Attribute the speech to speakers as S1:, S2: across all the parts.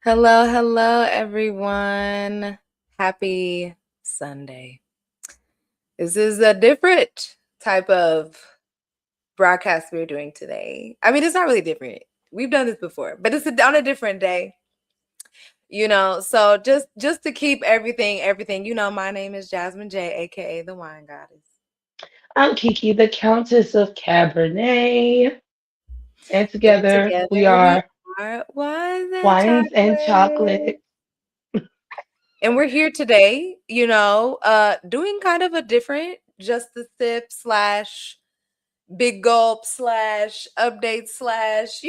S1: Hello, hello, everyone. Happy Sunday. This is a different type of broadcast we're doing today. I mean, it's not really different. We've done this before, but on a different day. So just to keep everything. My name is Jasmine J, aka the Wine Goddess.
S2: I'm Kiki, the Countess of Cabernet, and
S1: And
S2: together we
S1: together we
S2: are
S1: are Wines and
S2: Wines and
S1: Chocolate.
S2: Chocolate.
S1: And we're here today, doing kind of a different just the sip slash big gulp slash update slash,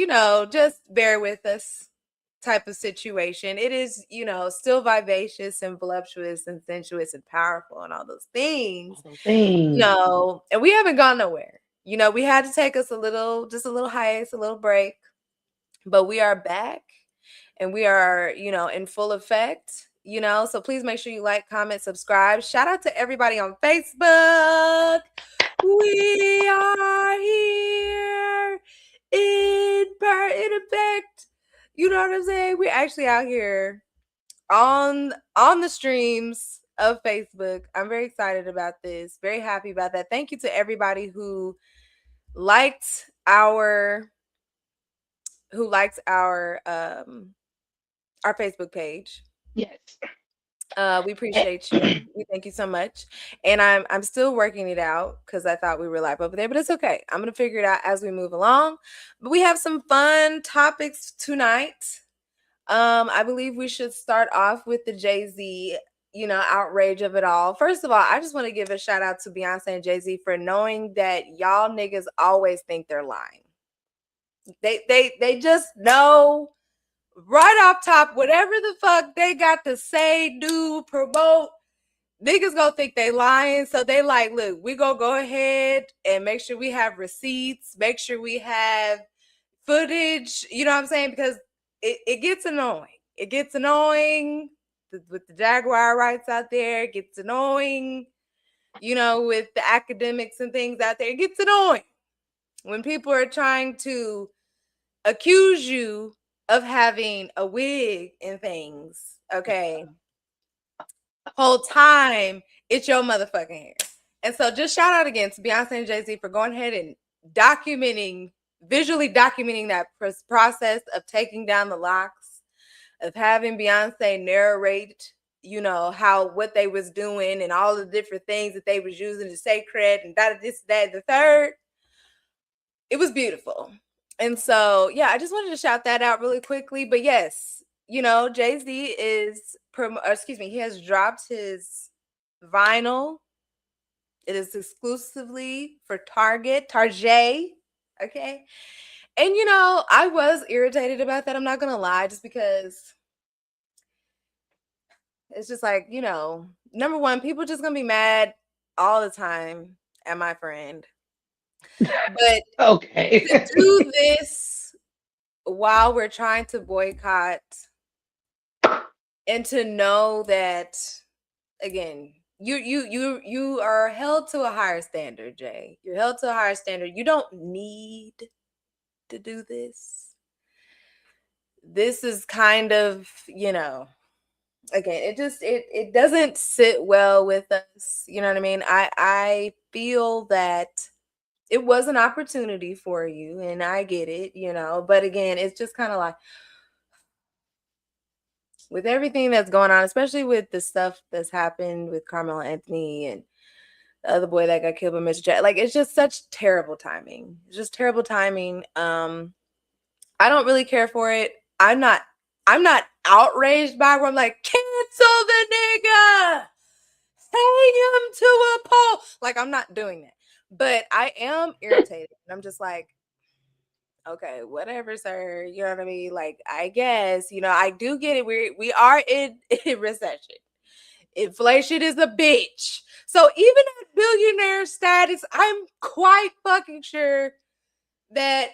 S1: just bear with us type of situation. It is, still vivacious and voluptuous and sensuous and powerful and all those things,
S2: All those things.
S1: and we haven't gone nowhere. We had to take us just a little hiatus, a little break, but we are back and we are, in full effect. So please make sure you like, comment, subscribe. Shout out to everybody on Facebook. We are here in effect. You know what I'm saying? We're actually out here on the streams of Facebook. I'm very excited about this. Very happy about that. Thank you to everybody liked our who liked our Facebook page.
S2: Yes.
S1: We appreciate you. We thank you so much. And I'm still working it out because I thought we were live over there, but it's okay. I'm gonna figure it out as we move along. But we have some fun topics tonight. I believe we should start off with the Jay-Z, outrage of it all. First of all, I just want to give a shout out to Beyonce and Jay-Z for knowing that y'all niggas always think they're lying. They just know right off top, whatever the fuck they got to say, do, promote, niggas gonna think they lying. So they like, look, we gonna go ahead and make sure we have receipts, make sure we have footage, you know what I'm saying? Because it gets annoying. It gets annoying with the Jaguar rights out there. It gets annoying, with the academics and things out there. It gets annoying when people are trying to accuse you of having a wig and things. Okay. Whole time it's your motherfucking hair. And so just shout out again to Beyonce and Jay-Z for going ahead and visually documenting that process of taking down the locks, of having Beyonce narrate, how what they was doing and all the different things that they was using to say cred and that, this, that, the third. It was beautiful. And so, yeah, I just wanted to shout that out really quickly. But yes, Jay-Z he has dropped his vinyl. It is exclusively for Target. Okay. And I was irritated about that. I'm not gonna lie, just because it's just like, number one, people just gonna be mad all the time at my friend. But
S2: Okay.
S1: to do this while we're trying to boycott and to know that, again, you are held to a higher standard, Jay. You're held to a higher standard. You don't need to do this. This is kind of, again, it doesn't sit well with us. You know what I mean? I feel that it was an opportunity for you and I get it, but again, it's just kind of like with everything that's going on, especially with the stuff that's happened with Carmelo Anthony and the other boy that got killed by Mr. Jack. Like, it's just such terrible timing. It's just terrible timing. I don't really care for it. I'm not outraged by it where I'm like, cancel the nigga. Hang him to a pole. Like, I'm not doing that. But I am irritated. And I'm just like, okay, whatever, sir. You know what I mean? Like, I guess, I do get it. We are in recession. Inflation is a bitch. So even at billionaire status, I'm quite fucking sure that,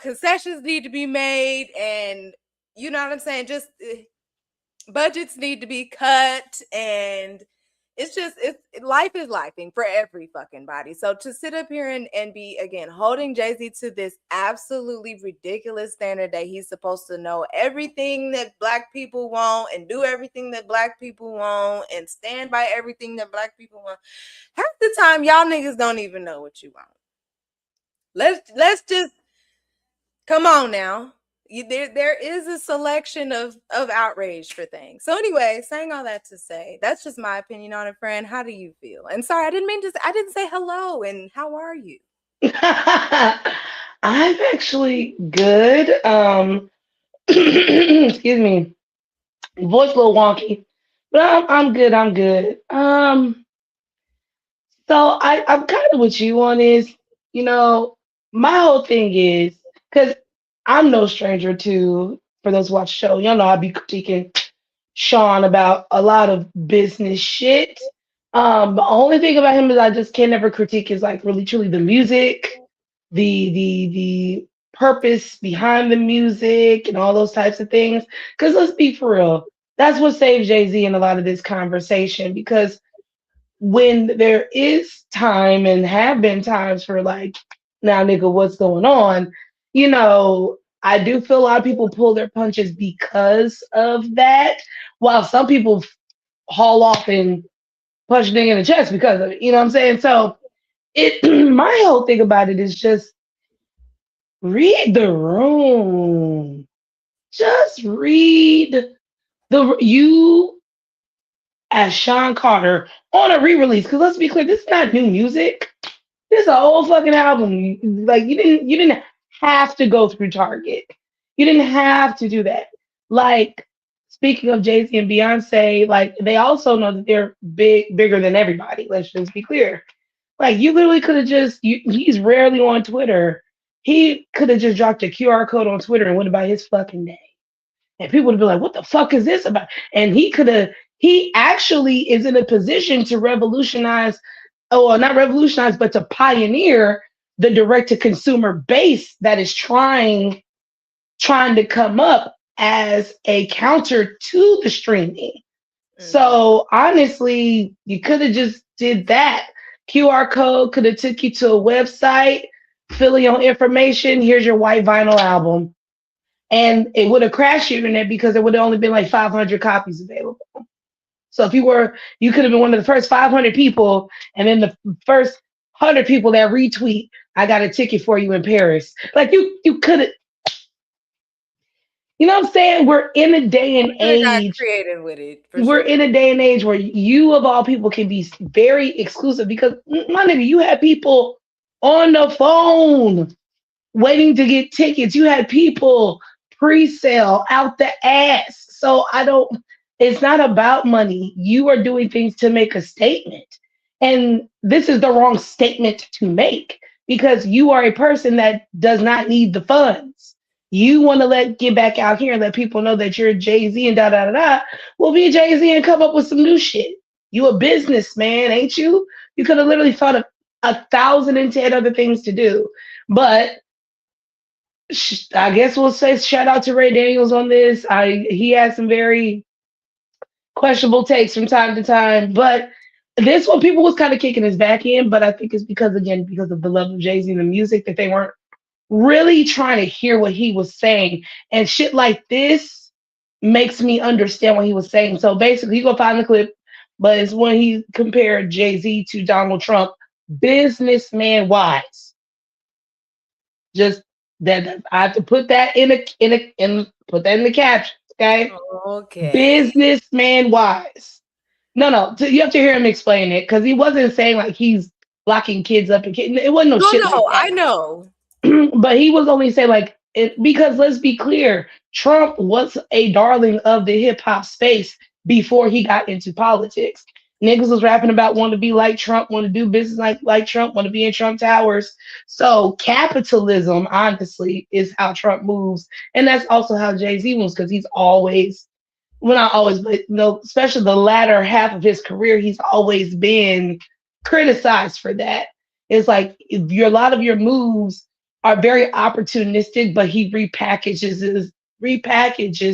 S1: concessions need to be made and you know what I'm saying? Just budgets need to be cut and it's just life is lifing for every fucking body. So to sit up here and be again holding Jay-Z to this absolutely ridiculous standard that he's supposed to know everything that black people want and do everything that black people want and stand by everything that black people want. Half the time y'all niggas don't even know what you want. Let's just come on now. There is a selection of outrage for things. So anyway, saying all that to say, that's just my opinion on it, friend. How do you feel? And sorry, I didn't say hello and how are you?
S2: I'm actually good. Excuse me, voice a little wonky, but I'm good. I'm good. So I'm kind of with you on this. You know, my whole thing is because I'm no stranger to, for those who watch the show, y'all know I be critiquing Sean about a lot of business shit. The only thing about him is I just can never critique is like really truly the music, the purpose behind the music and all those types of things. Because let's be for real, that's what saved Jay Z in a lot of this conversation. Because when there is time and have been times for like, now nigga, what's going on? You know, I do feel a lot of people pull their punches because of that, while some people haul off and punch a nigga in the chest because of it. You know what I'm saying? So it my whole thing about it is just read the room. Just read the you as Sean Carter on a re-release. Because let's be clear, this is not new music. This is a whole fucking album. Like you didn't have to go through Target. You didn't have to do that. Like speaking of Jay Z and Beyonce, like they also know that they're bigger than everybody. Let's just be clear. Like you literally could have just he's rarely on Twitter. He could have just dropped a QR code on Twitter and went about his fucking day. And people would be like, what the fuck is this about? And he actually is in a position to revolutionize, oh, well, not revolutionize, but to pioneer the direct to consumer base that is trying to come up as a counter to the streaming. So honestly, you could have just did that. QR code could have took you to a website, fill your information. Here's your white vinyl album, and it would have crashed your internet because there would have only been like 500 copies available. So if you could have been one of the first 500 people, and then the first 100 people that retweet, I got a ticket for you in Paris. Like you could have, you know what I'm saying? We're in a day and
S1: Got
S2: age.
S1: creative with it.
S2: We're in a day and age where you of all people can be very exclusive because my nigga, you had people on the phone waiting to get tickets. You had people pre-sale out the ass. So it's not about money. You are doing things to make a statement. And this is the wrong statement to make because you are a person that does not need the funds. You want to get back out here and let people know that you're Jay-Z and da da da da. Well, be Jay-Z and come up with some new shit. You a businessman, ain't you? You could have literally thought of 1,010 other things to do. But I guess we'll say shout out to Ray Daniels on this. He has some very questionable takes from time to time, but this one people was kind of kicking his back in. But I think it's because of the love of Jay-Z and the music that they weren't really trying to hear what he was saying, and shit like this makes me understand what he was saying. So basically, you go find the clip, but it's when he compared Jay-Z to Donald Trump, businessman wise. Just that I have to put that put that in the caption, okay?
S1: Okay.
S2: Businessman wise. No, you have to hear him explain it because he wasn't saying like he's locking kids up and kids. It wasn't no shit.
S1: No, like that. I know.
S2: But he was only saying like because let's be clear, Trump was a darling of the hip hop space before he got into politics. Niggas was rapping about want to be like Trump, want to do business like Trump, want to be in Trump Towers. So capitalism, honestly, is how Trump moves. And that's also how Jay-Z moves because he's always, well, not always, but especially the latter half of his career, he's always been criticized for that. It's like a lot of your moves are very opportunistic, but he repackages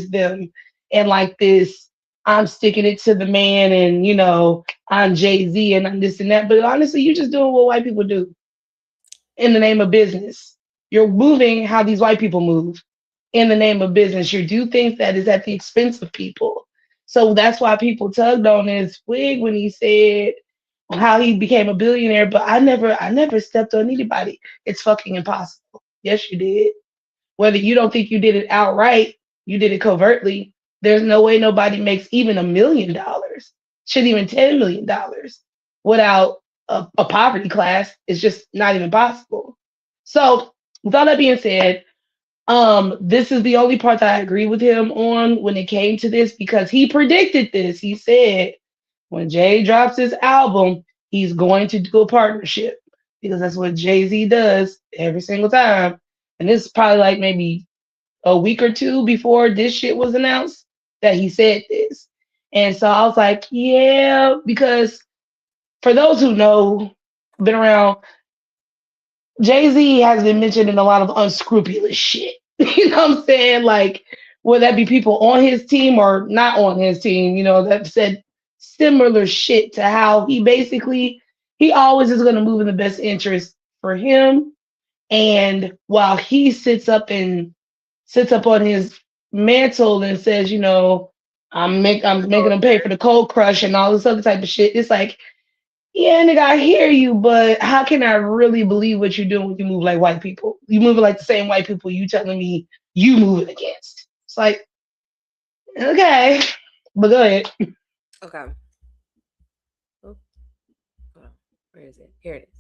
S2: them in like this I'm sticking it to the man and, I'm Jay-Z and I'm this and that. But honestly, you're just doing what white people do in the name of business. You're moving how these white people move in the name of business. You do things that is at the expense of people. So that's why people tugged on his wig when he said how he became a billionaire. But I never stepped on anybody. It's fucking impossible. Yes, you did. Whether you don't think you did it outright, you did it covertly. There's no way nobody makes even $1 million, shit, even $10 million without a poverty class. It's just not even possible. So, with all that being said, this is the only part that I agree with him on when it came to this because he predicted this. He said when Jay drops his album, he's going to do a partnership because that's what Jay-Z does every single time. And this is probably like maybe a week or two before this shit was announced that he said this. And so I was like, yeah, because for those who know, been around, Jay-Z has been mentioned in a lot of unscrupulous shit. You know what I'm saying? Like, whether that be people on his team or not on his team, that said similar shit to how he always is going to move in the best interest for him. And while he sits up on his mantle and says, I'm making them pay for the cold crush and all this other type of shit. It's like, yeah, nigga, I hear you, but how can I really believe what you're doing when you move like white people? You moving like the same white people you telling me you moving against. It's like, okay, but go ahead.
S1: Okay. Oh, where is it? Here it is.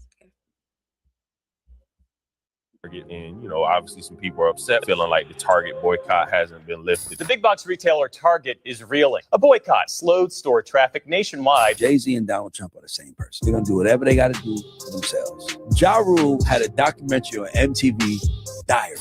S1: Okay.
S3: And obviously some people are upset, feeling like the Target boycott hasn't been lifted.
S4: The big box retailer Target is reeling. A boycott slowed store traffic nationwide.
S5: Jay-Z and Donald Trump are the same person. They're gonna do whatever they gotta do for themselves. Ja Rule had a documentary on MTV, Diary.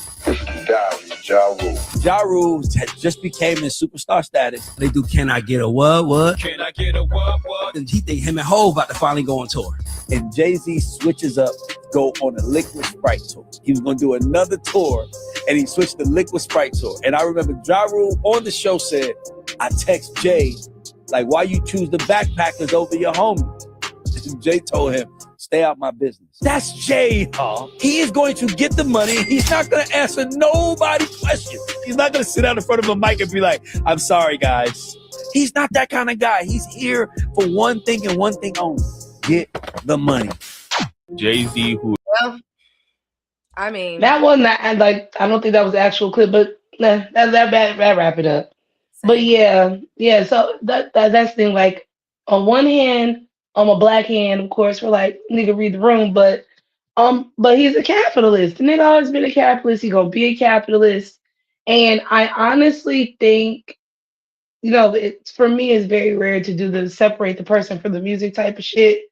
S6: Ja Rule.
S5: Ja Rule had just became in superstar status. They do Can I Get a What?
S4: Can I get a what?
S5: And he think him and Hov about to finally go on tour. And Jay-Z switches up, go on a Liquid Sprite tour. He was gonna do another tour, and he switched to Liquid Sprite tour. And I remember Ja Rule on the show said, I text Jay, like, why you choose the backpackers over your homies? And Jay told him, stay out my business. That's Jay, huh? He is going to get the money. He's not going to answer nobody's questions. He's not going to sit out in front of a mic and be like, I'm sorry, guys. He's not that kind of guy. He's here for one thing and one thing only. Get the money.
S3: Jay-Z, who
S1: Well, I mean,
S2: That wasn't that, like, I don't think that was the actual clip, but nah, that wrap it up. But
S1: same.
S2: yeah. So that's the thing. Like, on one hand, on a black hand, of course, we're like, nigga, read the room. But he's a capitalist. The nigga always been a capitalist. He gonna be a capitalist. And I honestly think, it for me it's very rare to do the separate the person from the music type of shit.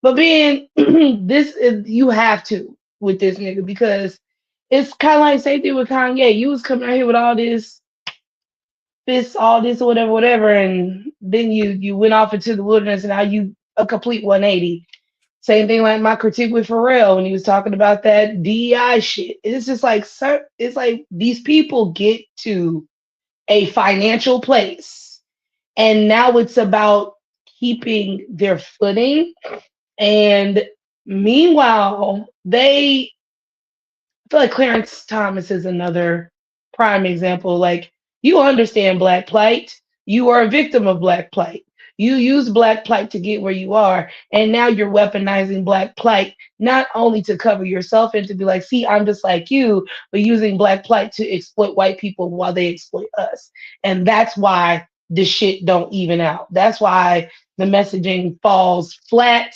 S2: But being this is you have to with this nigga because it's kind of like same thing with Kanye. You was coming out here with all this or whatever, and then you went off into the wilderness and now you a complete 180. Same thing like my critique with Pharrell when he was talking about that DEI shit. It's just like, sir, it's like these people get to a financial place and now it's about keeping their footing. And meanwhile, I feel like Clarence Thomas is another prime example. Like, you understand Black plight. You are a victim of Black plight. You use Black plight to get where you are. And now you're weaponizing Black plight, not only to cover yourself and to be like, see, I'm just like you, but using Black plight to exploit white people while they exploit us. And that's why the shit don't even out. That's why the messaging falls flat.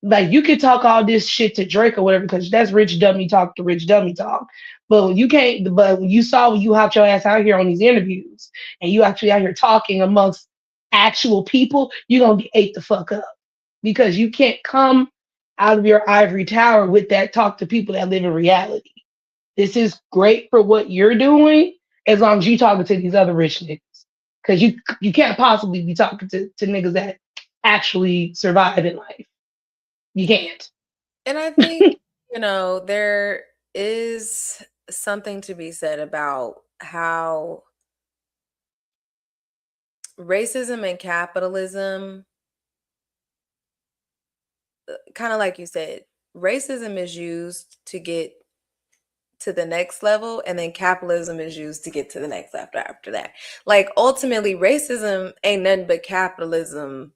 S2: Like, you could talk all this shit to Drake or whatever, because that's rich dummy talk to rich dummy talk. But when you can't, but when you saw when you hopped your ass out here on these interviews and you actually out here talking amongst actual people, you're gonna get ate the fuck up. Because you can't come out of your ivory tower with that talk to people that live in reality. This is great for what you're doing as long as you talking to these other rich niggas. Because you can't possibly be talking to niggas that actually survive in life. You can't.
S1: And I think, there is something to be said about how racism and capitalism, kind of like you said, racism is used to get to the next level, and then capitalism is used to get to the next level after that. Like ultimately, racism ain't nothing but capitalism,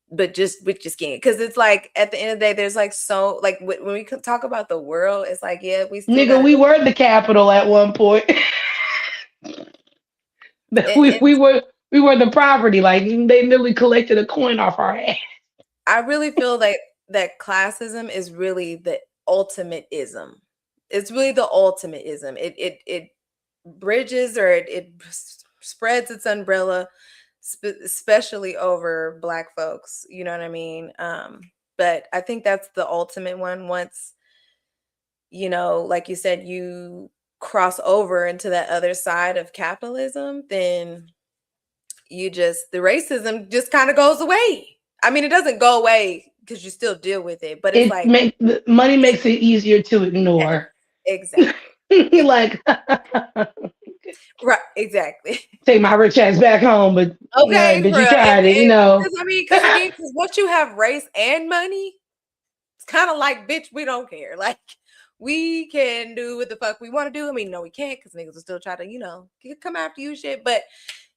S1: but just with your skin. Because it's like at the end of the day, there's like so like when we talk about the world, it's like yeah, we still
S2: Nigga,
S1: gotta,
S2: we were the capital at one point. we were the property. Like they literally collected a coin off our ass.
S1: I really feel like that classism is really the ultimate ism. It's really the ultimate ism. It bridges or it spreads its umbrella, especially over Black folks. You know what I mean? But I think that's the ultimate one. Once, you know, like you said, you cross over into that other side of capitalism, then the racism just kind of goes away. I mean, it doesn't go away because you still deal with it, but it's
S2: money makes it easier to ignore.
S1: Exactly.
S2: Like
S1: right, exactly.
S2: Take my rich ass back home, but
S1: okay,
S2: bitch, you tried it, you know.
S1: I mean, because once you have race and money, it's kind of like, bitch, we don't care. Like, we can do what the fuck we want to do. I mean, no, we can't because niggas will still try to, you know, come after you, shit. But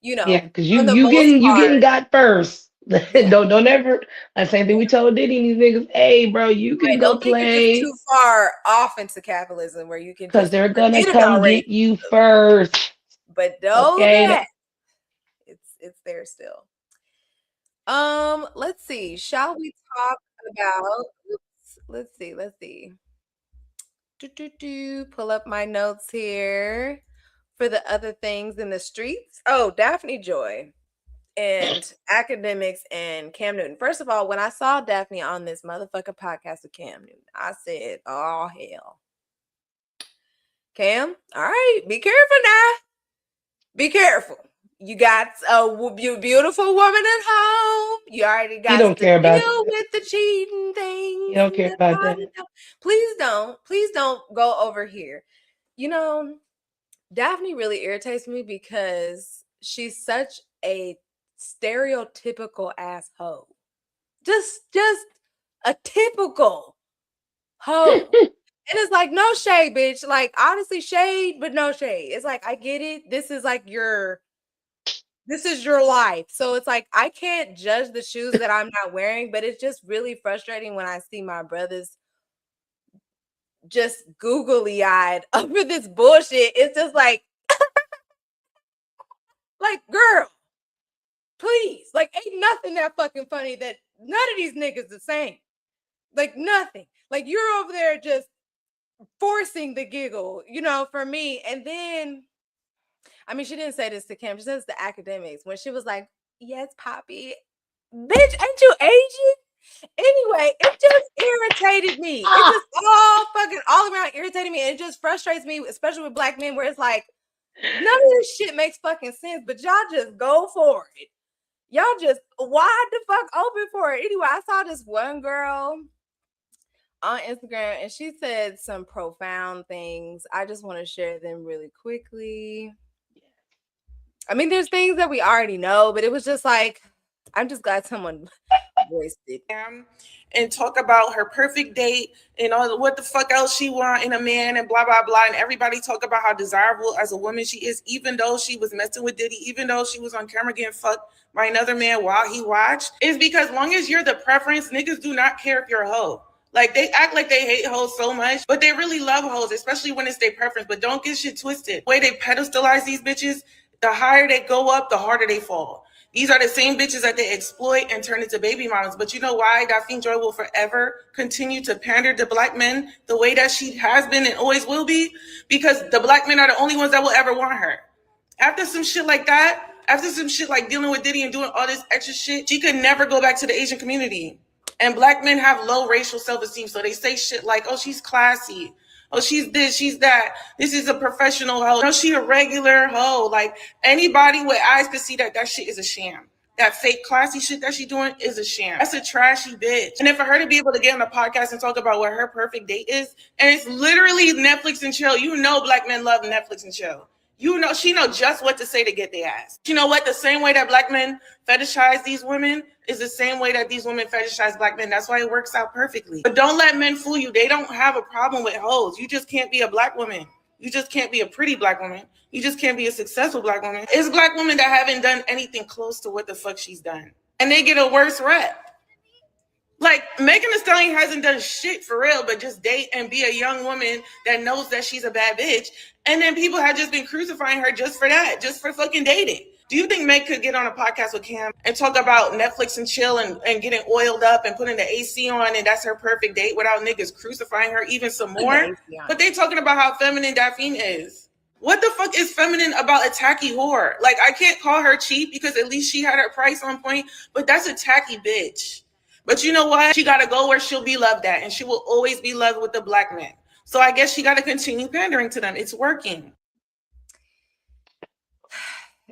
S1: you know,
S2: yeah, because you getting got first. Yeah. don't ever. The same thing we told Diddy and these niggas. Hey, bro, you can go
S1: don't
S2: play.
S1: Think it's too far off into capitalism where you can
S2: because they're gonna come get you first.
S1: But know that it's there still. Let's see. Shall we talk about? Let's see. Pull up my notes here for the other things in the streets. Oh, Daphne Joy and academics and Cam Newton. First of all, when I saw Daphne on this motherfucker podcast with Cam Newton, I said, oh hell. Cam, all right, be careful now. Be careful. You got a beautiful woman at home. You already got
S2: to deal
S1: with the cheating thing.
S2: You don't care about that.
S1: Please don't go over here. You know, Daphne really irritates me because she's such a stereotypical asshole. Just a typical hoe. And it's like, no shade, bitch. Like, honestly, shade, but no shade. It's like, I get it. This is your life. So it's like, I can't judge the shoes that I'm not wearing, but it's just really frustrating when I see my brothers just googly-eyed over this bullshit. It's just like, like, girl, please. Like, ain't nothing that fucking funny that none of these niggas the same. Like, nothing. Like, you're over there just forcing the giggle, you know, for me. And then, I mean, she didn't say this to Cam, she says to academics when she was like, yes, Poppy, bitch, ain't you Asian? Anyway, it just irritated me. It just all around irritated me. And it just frustrates me, especially with Black men, where it's like, none of this shit makes fucking sense, but y'all just go for it. Y'all just wide the fuck open for it. Anyway, I saw this one girl on Instagram and she said some profound things. I just want to share them really quickly. I mean, there's things that we already know, but it was just like, I'm just glad someone voiced it.
S7: And talk about her perfect date and all what the fuck else she want in a man and blah, blah, blah. And everybody talk about how desirable as a woman she is, even though she was messing with Diddy, even though she was on camera getting fucked by another man while he watched. It's because as long as you're the preference, niggas do not care if you're a hoe. Like, they act like they hate hoes so much, but they really love hoes, especially when it's their preference. But don't get shit twisted. The way they pedestalize these bitches, the higher they go up, the harder they fall. These are the same bitches that they exploit and turn into baby mamas. But you know why Daphne Joy will forever continue to pander to Black men the way that she has been and always will be? Because the Black men are the only ones that will ever want her. After some shit like that, after some shit like dealing with Diddy and doing all this extra shit, she could never go back to the Asian community. And Black men have low racial self-esteem. So they say shit like, oh, she's classy. Oh, she's this, she's that. This is a professional hoe. No, she a regular hoe. Like, anybody with eyes could see that shit is a sham. That fake classy shit that she doing is a sham. That's a trashy bitch. And then for her to be able to get on a podcast and talk about what her perfect date is, and it's literally Netflix and chill. You know Black men love Netflix and chill. You know, she know just what to say to get their ass. You know what? The same way that black men fetishize these women is the same way that these women fetishize black men. That's why it works out perfectly. But don't let men fool you. They don't have a problem with hoes. You just can't be a black woman. You just can't be a pretty black woman. You just can't be a successful black woman. It's black women that haven't done anything close to what the fuck she's done. And they get a worse rep. Like, Megan Thee Stallion hasn't done shit for real, but just date and be a young woman that knows that she's a bad bitch. And then people have just been crucifying her just for that, just for fucking dating. Do you think Meg could get on a podcast with Cam and talk about Netflix and chill and getting oiled up and putting the AC on and that's her perfect date without niggas crucifying her even some more? But they talking about how feminine Daphne is. What the fuck is feminine about a tacky whore? Like, I can't call her cheap because at least she had her price on point, but that's a tacky bitch. But you know what? She got to go where she'll be loved at, and she will always be loved with the black men. So I guess she got to continue pandering to them. It's working.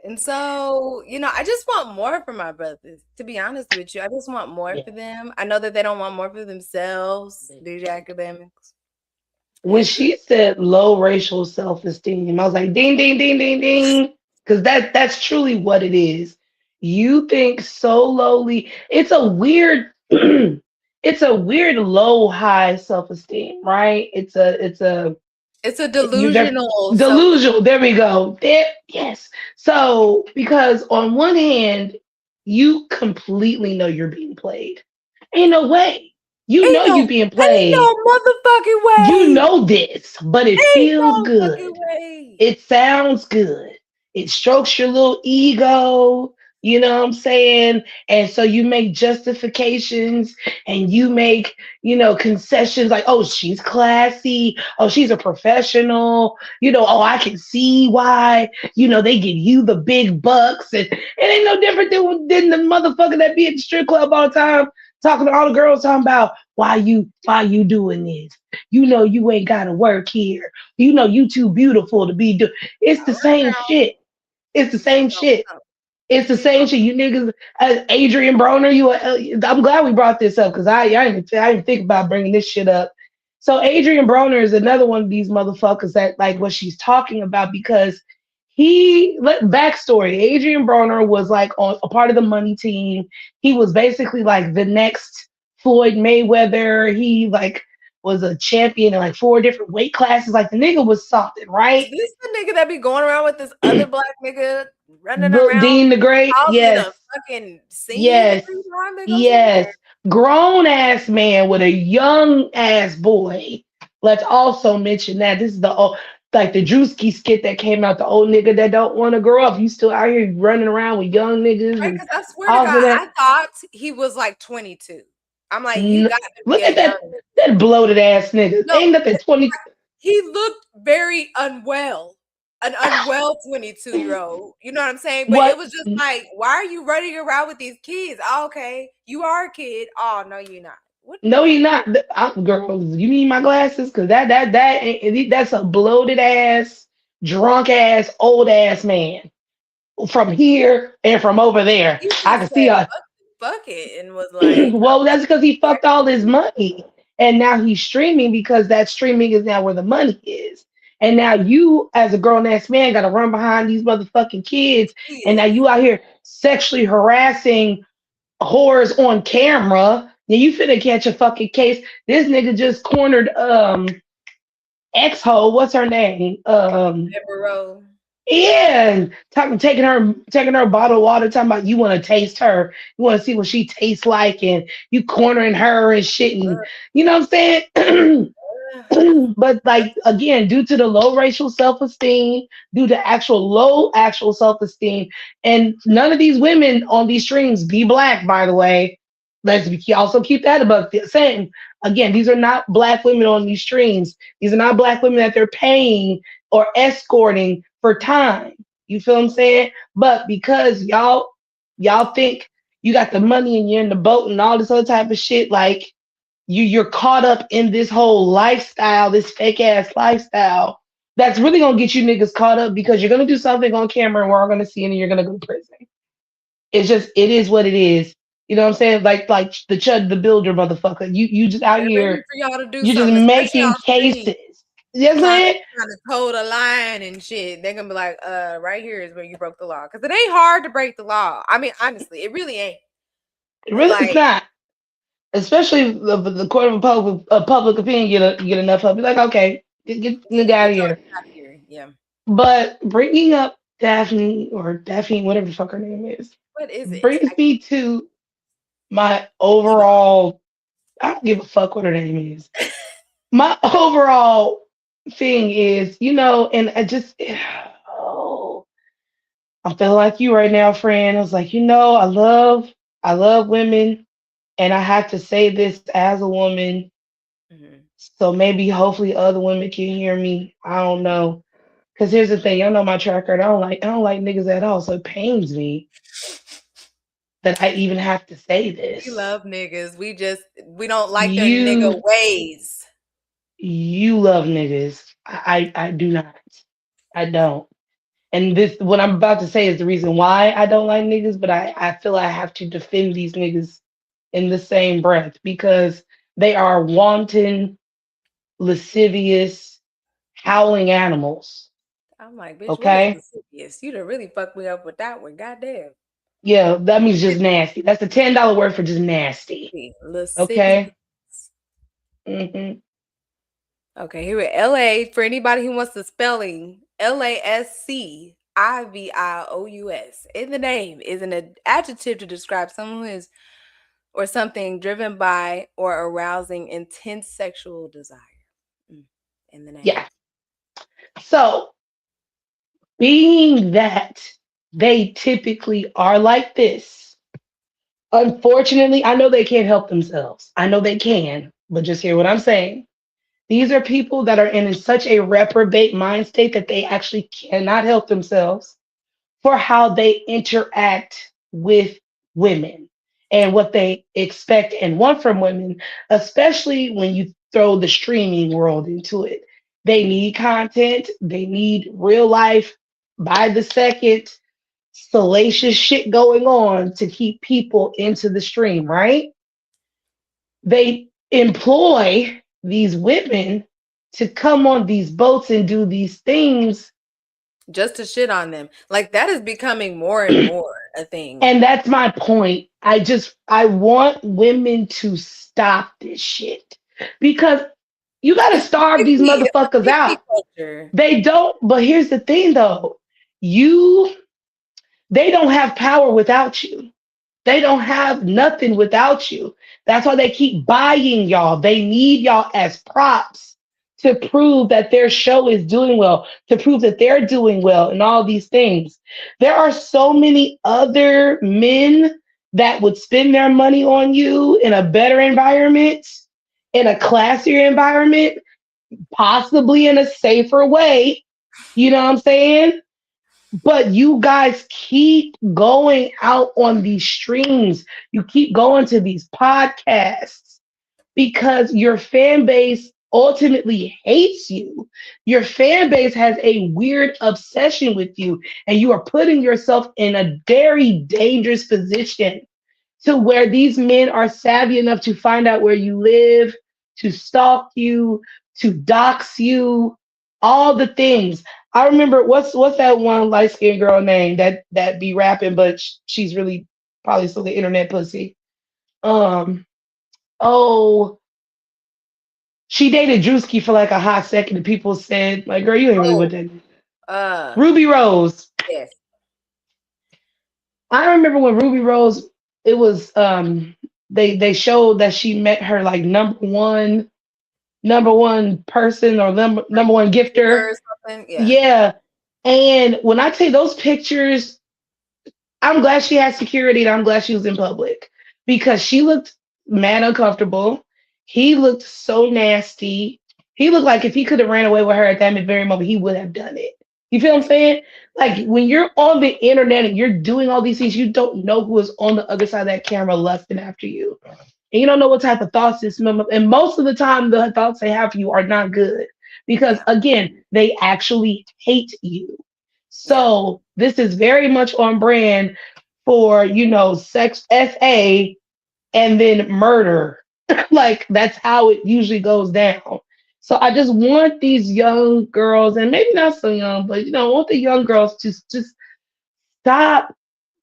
S1: And so, you know, I just want more for my brothers, to be honest with you. I just want more for them. I know that they don't want more for themselves, these academics.
S2: When she said low racial self-esteem, I was like, ding, ding, ding, ding, ding. Because that's truly what it is. You think so lowly. It's a weird low high self-esteem, right? It's a delusional. There we go. Yes. So because on one hand, you completely know you're being played. Ain't no way. You know you're being played.
S1: Ain't no motherfucking way.
S2: You know this, but it feels good. It sounds good. It strokes your little ego. You know what I'm saying? And so you make justifications and you make, concessions like, oh, she's classy. Oh, she's a professional. Oh, I can see why, they give you the big bucks. And it ain't no different than the motherfucker that be at the strip club all the time, talking to all the girls, talking about why you doing this. You ain't got to work here. You too beautiful to be doing. It's the same shit. It's the same shit. It's the same shit. You niggas, Adrian Broner, I'm glad we brought this up because I didn't think about bringing this shit up. So Adrian Broner is another one of these motherfuckers that like what she's talking about because backstory. Adrian Broner was like on a part of the money team. He was basically like the next Floyd Mayweather. He like was a champion in like 4 different weight classes. Like the nigga was something, right?
S1: Is this the nigga that be going around with this other black nigga running around?
S2: Dean the Great? Yes. Yes. Grown ass man with a young ass boy. Let's also mention that this is the Drewski skit that came out, the old nigga that don't want to grow up. You still out here running around with young niggas.
S1: Right, because I swear to God, I thought he was like 22. I'm like, you got to
S2: look at that bloated ass nigga. No, ain't nothing 22.
S1: He looked very unwell. An unwell 22-year-old. You know what I'm saying? But it was just like, why are you running around with these kids? Oh, okay, you are a kid. Oh, no, you're not.
S2: No, you're not. Girls, you need my glasses? Because that's a bloated ass, drunk ass, old ass man. From here and from over there. I can see her.
S1: Fuck it, and was like,
S2: well, that's because he fucked all his money. And now he's streaming because that streaming is now where the money is. And now you, as a grown-ass man, got to run behind these motherfucking kids. And now you out here sexually harassing whores on camera. Now you finna catch a fucking case. This nigga just cornered ex-ho. What's her name?
S1: Deborah.
S2: Yeah, taking her bottle of water, talking about you want to taste her, you want to see what she tastes like, and you cornering her and shit, and you know what I'm saying? But like again, due to the low racial self-esteem, due to low actual self-esteem, and none of these women on these streams be black, by the way. Let's also keep that above the same. Again, these are not black women on these streams. These are not black women that they're paying or escorting for time. You feel what I'm saying? But because y'all think you got the money and you're in the boat and all this other type of shit, like you're caught up in this whole lifestyle, this fake ass lifestyle, that's really gonna get you niggas caught up because you're gonna do something on camera and we're all gonna see it and you're gonna go to prison. It is what it is. You know what I'm saying? Like the Chud the Builder motherfucker. You just out here.
S1: For y'all to do
S2: you're just making cases. Yes, man.
S1: trying to toe the line and shit. They're gonna be like, right here is where you broke the law. Because it ain't hard to break the law. I mean, honestly, it really ain't.
S2: It really
S1: Like,
S2: is not. Especially the court of public opinion get enough of it. Like, okay, get the guy out of
S1: get your
S2: here.
S1: ass out of here. Yeah.
S2: But bringing up Daphne, whatever the fuck her name is,
S1: What is it?
S2: brings me to my overall. I don't give a fuck what her name is. My overall thing is, and I just, oh, I'm feeling like you right now, friend. I was like, I love women, and I have to say this as a woman.
S1: Mhm.
S2: So maybe, hopefully, other women can hear me. I don't know. Because here's the thing, y'all know my track record. I don't like niggas at all. So it pains me that I even have to say
S1: We
S2: this.
S1: love niggas. We don't like their
S2: You
S1: nigga ways.
S2: you love niggas. I do not. I don't. And this what I'm about to say is the reason why I don't like niggas, but I feel I have to defend these niggas in the same breath because they are wanton, lascivious, howling animals.
S1: I'm like, bitch, what is
S2: Okay?
S1: lascivious? You done really fucked me up with that one. Goddamn.
S2: Yeah, that means just nasty. That's a $10 word for just nasty.
S1: Lascivious.
S2: Okay? Hmm.
S1: Okay, here with LA. For anybody who wants the spelling, LASCIVIOUS. In the name is an adjective to describe someone who is or something driven by or arousing intense sexual desire. In the name.
S2: Yeah. So, being that they typically are like this, unfortunately, I know they can't help themselves. I know they can, but just hear what I'm saying. These are people that are in such a reprobate mind state that they actually cannot help themselves for how they interact with women and what they expect and want from women, especially when you throw the streaming world into it. They need content, they need real life by the second salacious shit going on to keep people into the stream, right? They employ these women to come on these boats and do these things.
S1: Just to shit on them. Like that is becoming more and more a thing.
S2: And that's my point. I want women to stop this shit because you got to starve these motherfuckers out.
S1: Culture.
S2: They don't, but here's the thing though. They don't have power without you. They don't have nothing without you. That's why they keep buying y'all. They need y'all as props to prove that their show is doing well, to prove that they're doing well, and all these things. There are so many other men that would spend their money on you in a better environment, in a classier environment, possibly in a safer way. You know what I'm saying? But you guys keep going out on these streams. You keep going to these podcasts because your fan base ultimately hates you. Your fan base has a weird obsession with you, and you are putting yourself in a very dangerous position to where these men are savvy enough to find out where you live, to stalk you, to dox you, all the things. I remember what's that one light skinned girl name that be rapping, but she's really probably still the internet pussy. Oh, she dated Drewski for like a hot second, and people said, like, girl, you ain't really with that. Ruby Rose.
S1: Yes.
S2: I remember when Ruby Rose, it was they showed that she met her like number one person or number one gifter.
S1: Or something.
S2: Yeah. And when I take those pictures, I'm glad she had security and I'm glad she was in public because she looked mad uncomfortable. He looked so nasty. He looked like if he could have ran away with her at that very moment, he would have done it. You feel what I'm saying? Like when you're on the internet and you're doing all these things, you don't know who is on the other side of that camera lusting after you. And you don't know what type of thoughts this member. And most of the time, the thoughts they have for you are not good because, again, they actually hate you. So this is very much on brand for, sex, SA, and then murder. Like that's how it usually goes down. So I just want these young girls, and maybe not so young, but I want the young girls to just stop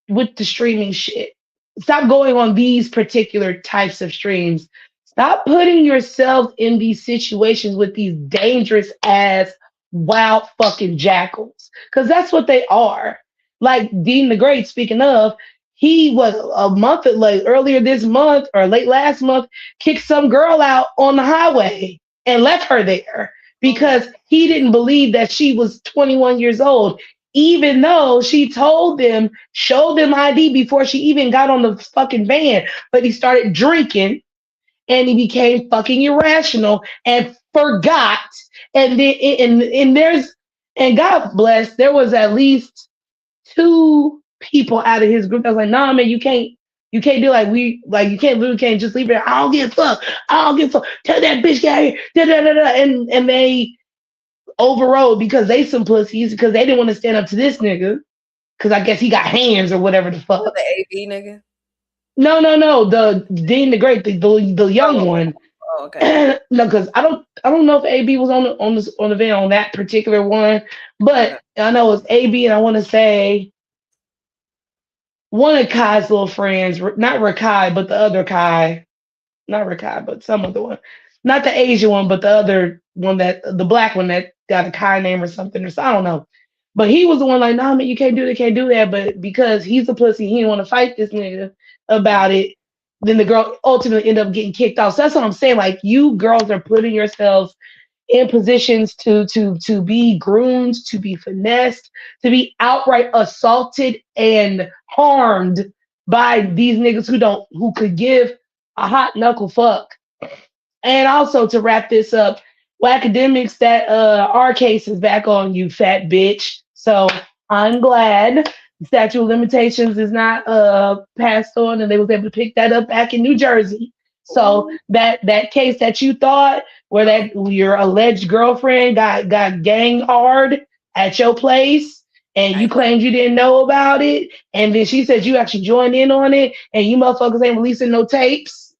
S2: with the streaming shit. Stop going on these particular types of streams. Stop putting yourself in these situations with these dangerous ass wild fucking jackals. Because that's what they are. Like Dean the Great, speaking of, he was a month like earlier this month or late last month, kicked some girl out on the highway and left her there because he didn't believe that she was 21 years old, even though she told them, showed them ID before she even got on the fucking van. But he started drinking and he became fucking irrational and forgot. And then and God bless, there was at least 2 people out of his group that was like, nah, man, you can't do you can't just leave it. I don't give a fuck. I don't give a fuck. Tell that bitch get out here. Da, da, da, da. And they overrode because they some pussies because they didn't want to stand up to this nigga because I guess he got hands or whatever the fuck.
S1: The AB nigga.
S2: No, the Dean the Great, the young one.
S1: Oh, okay.
S2: No, because I don't know if AB was on the van on that particular one, but I know it's AB, and I want to say one of Kai's little friends, not Rakai, but the other Kai, not Rakai, but some other one, not the Asian one, but the other one the black one that got a Kai name or something, or so I don't know. But he was the one like, nah, man, you can't do that. But because he's a pussy, he didn't want to fight this nigga about it. Then the girl ultimately ended up getting kicked off. So that's what I'm saying. Like, you girls are putting yourselves in positions to be groomed, to be finessed, to be outright assaulted and harmed by these niggas who could give a hot knuckle fuck. And also to wrap this up, academics, that our case is back on, you fat bitch. So I'm glad the statute of limitations is not passed on, and they was able to pick that up back in New Jersey. So that case that you thought where that your alleged girlfriend got gang hard at your place and you claimed you didn't know about it, and then she said you actually joined in on it and you motherfuckers ain't releasing no tapes.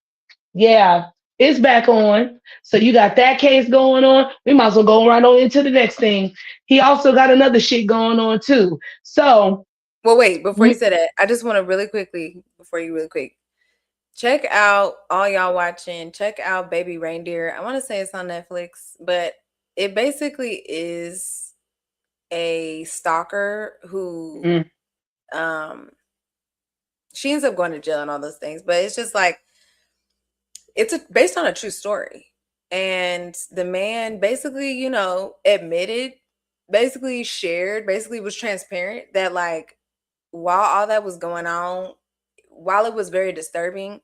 S2: Yeah, it's back on. So you got that case going on. We might as well go right on into the next thing. He also got another shit going on too. So,
S1: well, wait, before you say that, I just want to really quick, check out, all y'all watching, check out Baby Reindeer. I want to say it's on Netflix, but it basically is a stalker who she ends up going to jail and all those things, but it's just like it's based on a true story. And the man basically, admitted, basically shared, basically was transparent that like while all that was going on, while it was very disturbing,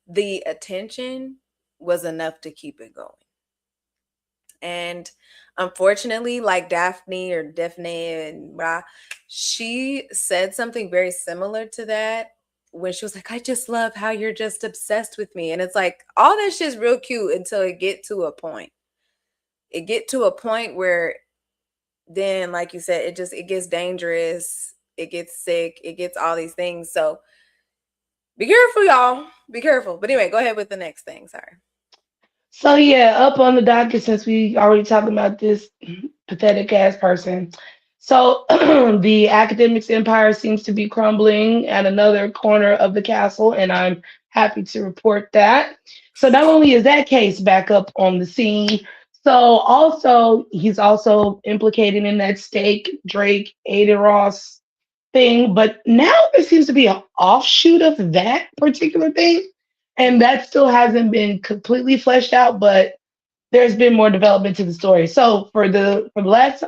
S1: the attention was enough to keep it going. And unfortunately, like Daphne and blah, she said something very similar to that when she was like, I just love how you're just obsessed with me. And it's like, all that shit's real cute until it get to a point. It get to a point where then, like you said, it gets dangerous. It gets sick. It gets all these things. So be careful, y'all. Be careful. But anyway, go ahead with the next thing. Sorry.
S2: So yeah, up on the docket, since we already talked about this pathetic ass person. So the academics empire seems to be crumbling at another corner of the castle, and I'm happy to report that. So not only is that case back up on the scene, so also he's also implicated in that Stake, Drake, Aiden Ross thing, but now there seems to be an offshoot of that particular thing, and that still hasn't been completely fleshed out, but there's been more development to the story. So for the last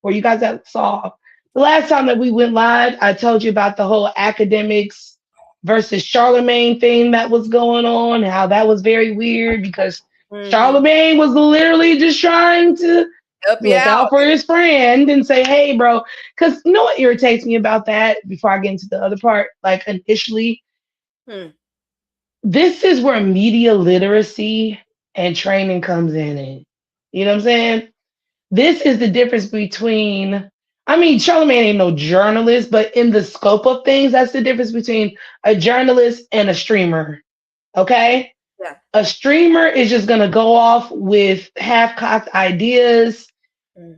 S2: where you guys saw the last time that we went live, I told you about the whole academics versus Charlemagne thing that was going on, how that was very weird because Charlemagne was literally just trying to look out for his friend and say, hey, bro, because you know what irritates me about that before I get into the other part, like initially, this is where media literacy and training comes in. You know what I'm saying? This is the difference between, Charlemagne ain't no journalist, but in the scope of things, that's the difference between a journalist and a streamer. Okay?
S1: Yeah.
S2: A streamer is just gonna go off with half-cocked ideas,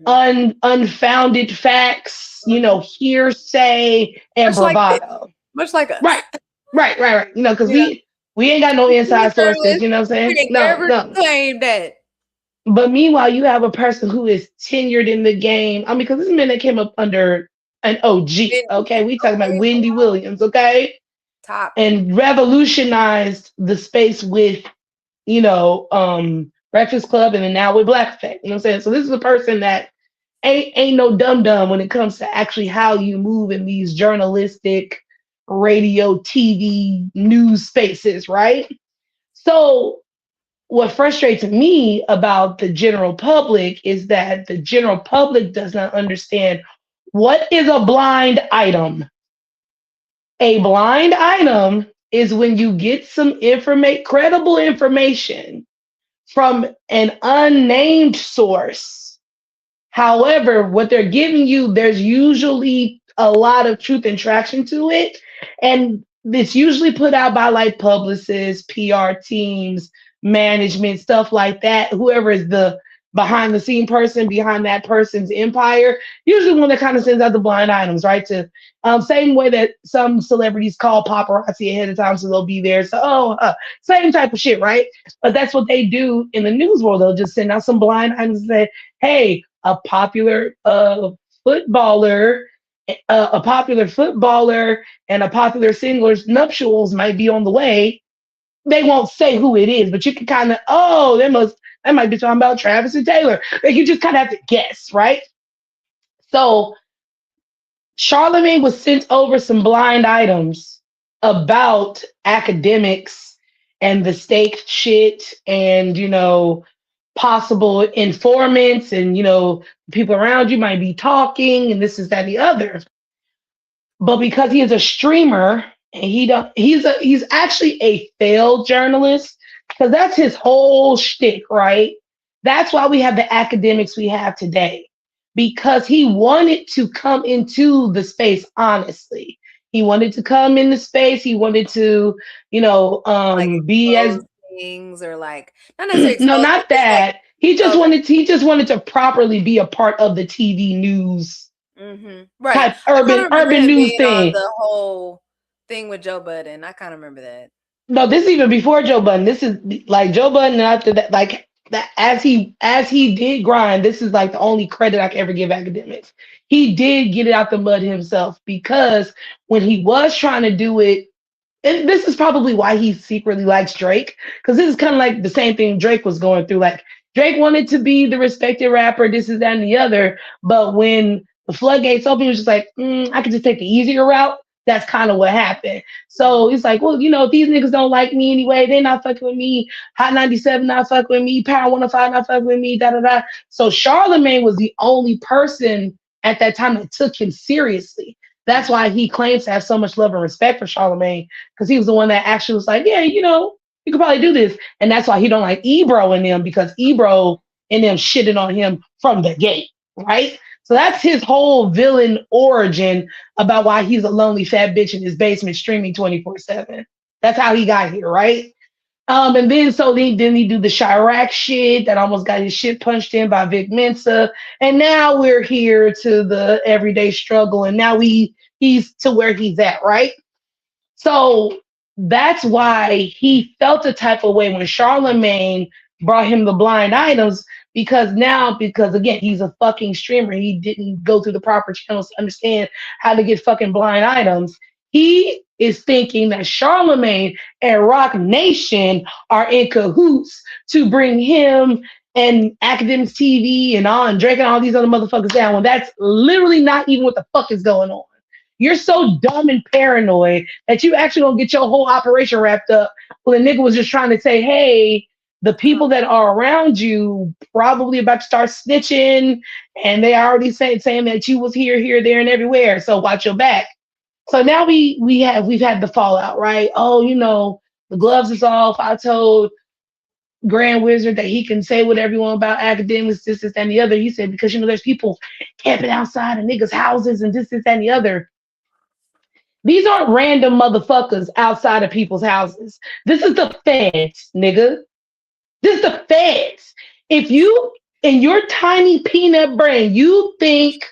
S2: unfounded facts, hearsay and
S1: Much like this.
S2: bravado.
S1: Much like us.
S2: Right, right. Because
S1: You know,
S2: we ain't got no
S1: we
S2: inside
S1: ain't
S2: sources.
S1: journalists.
S2: You know what I'm
S1: We
S2: saying?
S1: ain't
S2: No,
S1: ever
S2: no.
S1: claimed that.
S2: But meanwhile, you have a person who is tenured in the game. I mean, because this man that came up under an OG. Okay, we talking about
S1: Okay,
S2: Wendy Williams. Okay,
S1: top.
S2: and revolutionized the space with Breakfast Club, and then now with Black Effect. You know what I'm saying? So this is a person that ain't no dum dum when it comes to actually how you move in these journalistic, radio, TV, news spaces, right? So what frustrates me about the general public is that the general public does not understand what is a blind item. A blind item is when you get some credible information from an unnamed source. However, what they're giving you, there's usually a lot of truth and traction to it. And it's usually put out by like publicists, PR teams, management, stuff like that. Whoever is the behind the scene person behind that person's empire, usually one that kind of sends out the blind items, right? To same way that some celebrities call paparazzi ahead of time, so they'll be there. So, same type of shit, right? But that's what they do in the news world. They'll just send out some blind items and say, hey, a popular footballer and a popular singer's nuptials might be on the way. They won't say who it is, but you can kind of, that might be talking about Travis and Taylor. Like, you just kind of have to guess, right? So Charlemagne was sent over some blind items about academics and the stake shit and, possible informants and, people around you might be talking and this is that and the other. But because he is a streamer and he's actually a failed journalist because that's his whole shtick, right? That's why we have the academics we have today because he wanted to come into the space honestly. He wanted to come in the space. He wanted to,
S1: Like
S2: be as
S1: things or like not necessarily
S2: no,
S1: expose,
S2: not
S1: but just, like,
S2: that. He just wanted to properly be a part of the TV news
S1: right.
S2: type
S1: I kind of remember
S2: urban
S1: him
S2: news
S1: being on
S2: thing.
S1: the whole thing with Joe Budden. I kind of remember that.
S2: No, this is even before Joe Budden. This is like Joe Budden, and after that, like that as he did grind, this is like the only credit I can ever give academics. He did get it out the mud himself because when he was trying to do it, and this is probably why he secretly likes Drake, because this is kind of like the same thing Drake was going through. Like Drake wanted to be the respected rapper, this is that and the other, but when the floodgates opened, he was just like, I could just take the easier route. That's kind of what happened. So he's like, well, if these niggas don't like me anyway, they're not fucking with me. Hot 97 not fucking with me. Power 105 not fucking with me. Da da da. So Charlemagne was the only person at that time that took him seriously. That's why he claims to have so much love and respect for Charlemagne, because he was the one that actually was like, yeah, you could probably do this. And that's why he don't like Ebro and them, because Ebro and them shitted on him from the gate, right? So that's his whole villain origin about why he's a lonely fat bitch in his basement streaming 24/7. That's how he got here, right? And then he do the Chirac shit that almost got his shit punched in by Vic Mensa. And now we're here to the everyday struggle. And now he's to where he's at, right? So that's why he felt a type of way when Charlemagne brought him the blind items, because again, he's a fucking streamer. He didn't go through the proper channels to understand how to get fucking blind items. He is thinking that Charlemagne and Rock Nation are in cahoots to bring him and Academics TV and Drake and all these other motherfuckers down, when that's literally not even what the fuck is going on. You're so dumb and paranoid that you actually don't get your whole operation wrapped up when the nigga was just trying to say, hey, the people that are around you probably about to start snitching, and they already saying that you was here, there, and everywhere. So watch your back. So now we've had the fallout, right? Oh, the gloves is off. I told Grand Wizard that he can say whatever you want about academics, this, and the other. He said, because there's people camping outside of niggas' houses and this, and the other. These aren't random motherfuckers outside of people's houses. This is the feds, nigga. This is the feds. If you, in your tiny peanut brain, you think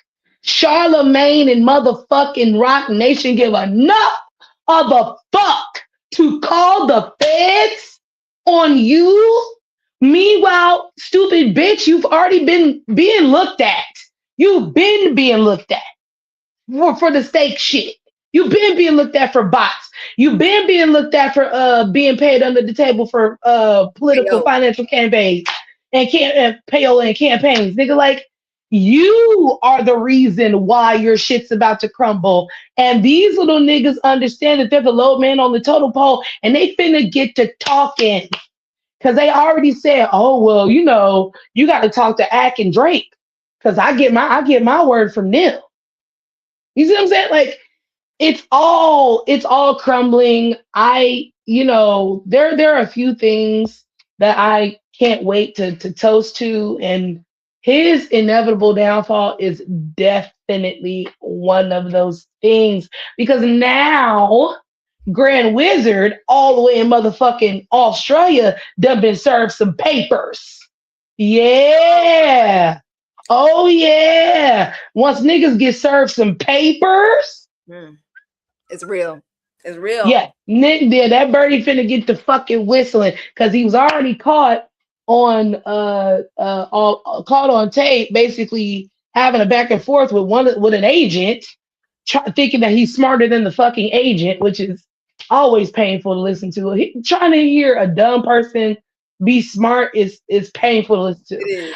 S2: Charlemagne and motherfucking Rock Nation give enough of a fuck to call the feds on you, meanwhile, stupid bitch, you've already been being looked at. You've been being looked at for the stake shit. You've been being looked at for bots. You've been being looked at for being paid under the table for political financial campaigns and payola and campaigns. Nigga, like, you are the reason why your shit's about to crumble. And these little niggas understand that they're the low man on the totem pole and they finna get to talking. Cause they already said, oh, well, you know, you got to talk to Ack and Drake. Cause I get my word from them. You see what I'm saying? Like, it's all crumbling. There are a few things that I can't wait to toast to, and his inevitable downfall is definitely one of those things, because now Grand Wizard, all the way in motherfucking Australia, done been served some papers. Yeah. Oh yeah. Once niggas get served some papers,
S1: it's real. It's real.
S2: Yeah, Nick did. That birdie finna get the fucking whistling because he was already caught on tape, basically having a back and forth with an agent, thinking that he's smarter than the fucking agent, which is always painful to listen to. Trying to hear a dumb person be smart is painful to listen to.
S1: It is.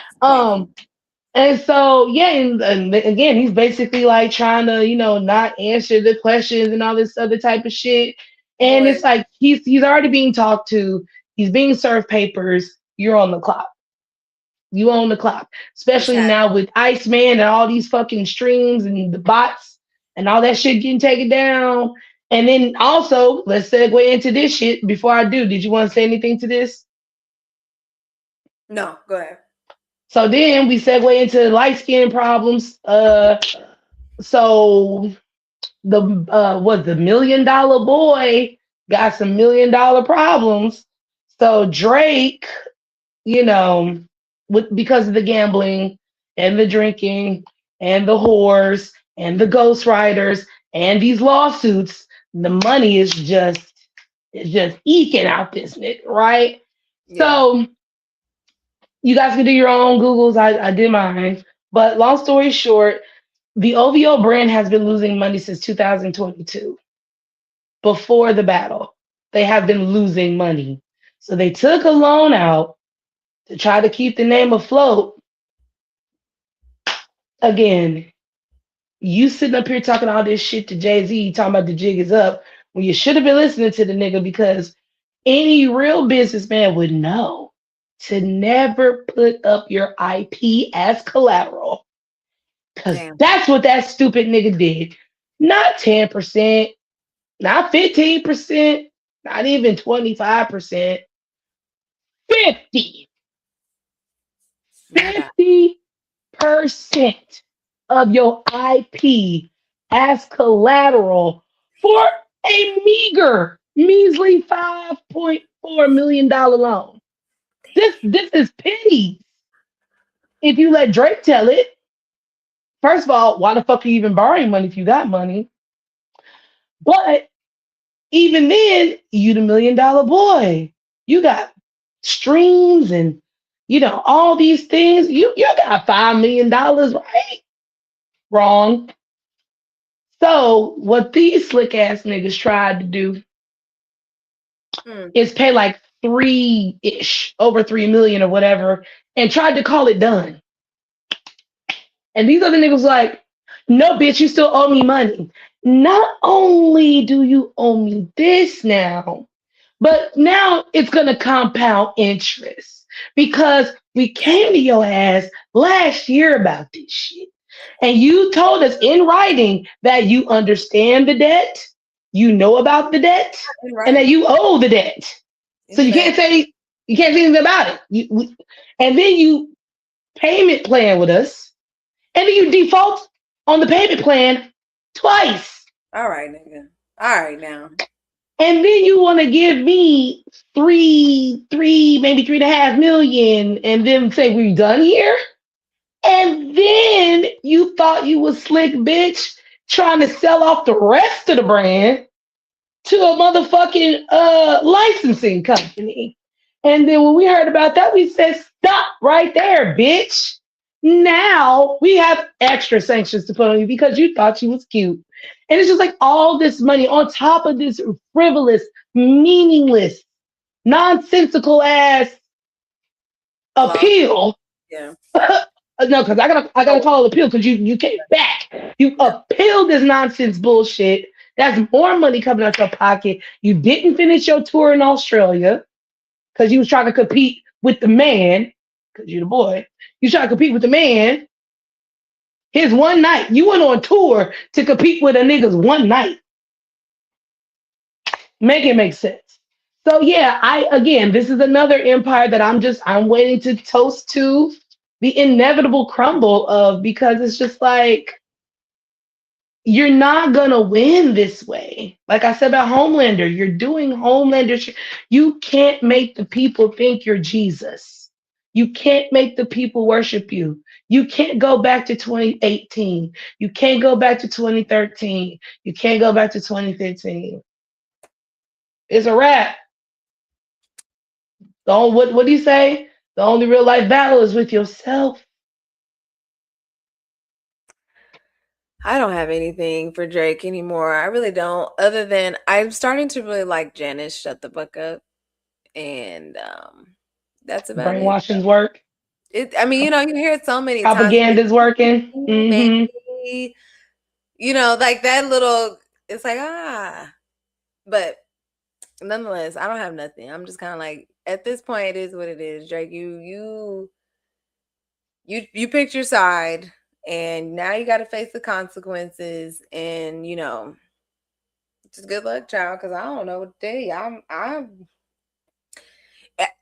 S2: And so, yeah, and again, he's basically like trying to, not answer the questions and all this other type of shit. And It's like he's already being talked to. He's being served papers. You're on the clock. You own the clock, especially now with Iceman and all these fucking streams and the bots and all that shit getting taken down. And then also, let's segue into this shit. Before I do, did you want to say anything to this?
S1: No, go ahead.
S2: So then we segue into light skin problems. So the $1 million boy got some $1 million problems. So Drake, because of the gambling and the drinking and the whores and the ghostwriters and these lawsuits, the money is just eking out this nigga, right? Yeah. So you guys can do your own Googles. I did mine. But long story short, the OVO brand has been losing money since 2022. Before the battle, they have been losing money. So they took a loan out to try to keep the name afloat. Again, you sitting up here talking all this shit to Jay-Z, talking about the jig is up, when you should have been listening to the nigga, because any real businessman would know to never put up your IP as collateral. Because that's what that stupid nigga did. Not 10%, not 15%, not even 25%. 50% of your IP as collateral for a measly $5.4 million loan. This is pity. If you let Drake tell it, first of all, why the fuck are you even borrowing money if you got money? But even then, you the $1 million boy. You got streams and all these things. You got $5 million, right? Wrong. So what these slick ass niggas tried to do is pay like over 3 million or whatever, and tried to call it done. And these other niggas like, no, bitch, you still owe me money. Not only do you owe me this now, but now it's gonna compound interest, because we came to your ass last year about this shit. And you told us in writing that you understand the debt, you know about the debt, and that you owe the debt. So you can't say anything about it. And then you payment plan with us, and then you default on the payment plan twice.
S1: All right, nigga. All right now.
S2: And then you want to give me maybe 3.5 million, and then say we're done here. And then you thought you was slick, bitch, trying to sell off the rest of the brand to a motherfucking licensing company. And then when we heard about that, we said, stop right there, bitch. Now we have extra sanctions to put on you because you thought she was cute. And it's just like all this money on top of this frivolous, meaningless, nonsensical ass appeal.
S1: Yeah.
S2: No, because I gotta call it appeal because you came back. You appealed this nonsense bullshit. That's more money coming out your pocket. You didn't finish your tour in Australia because you was trying to compete with the man, because you're the boy. You trying to compete with the man. His one night. You went on tour to compete with a nigga's one night. Make it make sense. So yeah, this is another empire that I'm waiting to toast to the inevitable crumble of, because it's just like, you're not gonna win this way. Like I said about Homelander, you're doing Homelander shit. You can't make the people think you're Jesus. You can't make the people worship you. You can't go back to 2018. You can't go back to 2013. You can't go back to 2015. It's a wrap. What do you say? The only real life battle is with yourself.
S1: I don't have anything for Drake anymore. I really don't. Other than I'm starting to really like Janice Shut the Fuck Up. And that's about it.
S2: Brainwashing's work.
S1: I mean, you hear it so many times.
S2: Propaganda's working. Mm-hmm.
S1: Maybe, like that little, it's like, but nonetheless, I don't have nothing. I'm just kind of like, at this point, it is what it is. Drake, you picked your side, and now you got to face the consequences. And just good luck, child. Because I don't know what to tell you.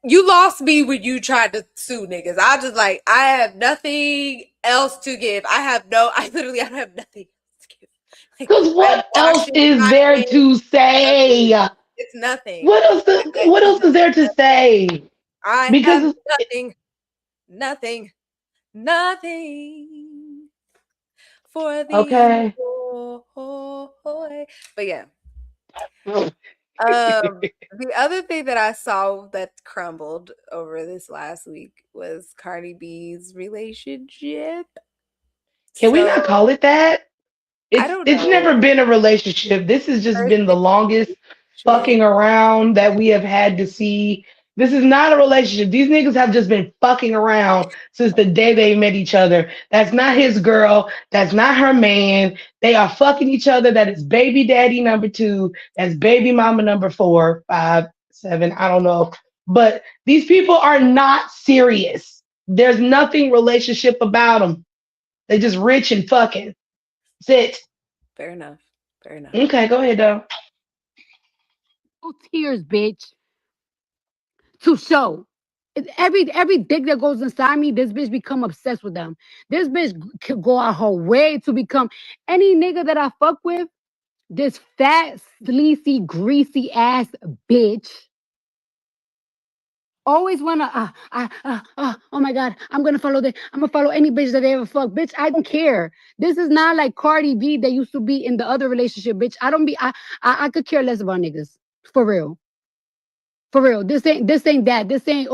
S1: You lost me when you tried to sue niggas. I have nothing else to give. I literally don't have nothing else to give.
S2: Because what else is there to say?
S1: It's nothing.
S2: What else is there to say?
S1: Because have nothing for the
S2: okay.
S1: Boy. But yeah. The other thing that I saw that crumbled over this last week was Cardi B's relationship.
S2: Can we not call it that? It's never been a relationship. This has just been the longest fucking around that we have had to see. This is not a relationship. These niggas have just been fucking around since the day they met each other. That's not his girl. That's not her man. They are fucking each other. That is baby daddy number 2. That's baby mama number 4, 5, 7. I don't know. But these people are not serious. There's nothing relationship about them. They're just rich and fucking. That's it.
S1: Fair enough.
S2: Okay, go ahead, though.
S8: No tears, bitch. To show. Every dick that goes inside me, this bitch become obsessed with them. This bitch could go out her way to become any nigga that I fuck with. This fat, sleazy, greasy ass bitch. Always wanna, oh my God, I'm gonna follow any bitch that they ever fuck. Bitch, I don't care. This is not like Cardi B that used to be in the other relationship, bitch. I could care less about niggas. For real. For real. This ain't that. This ain't,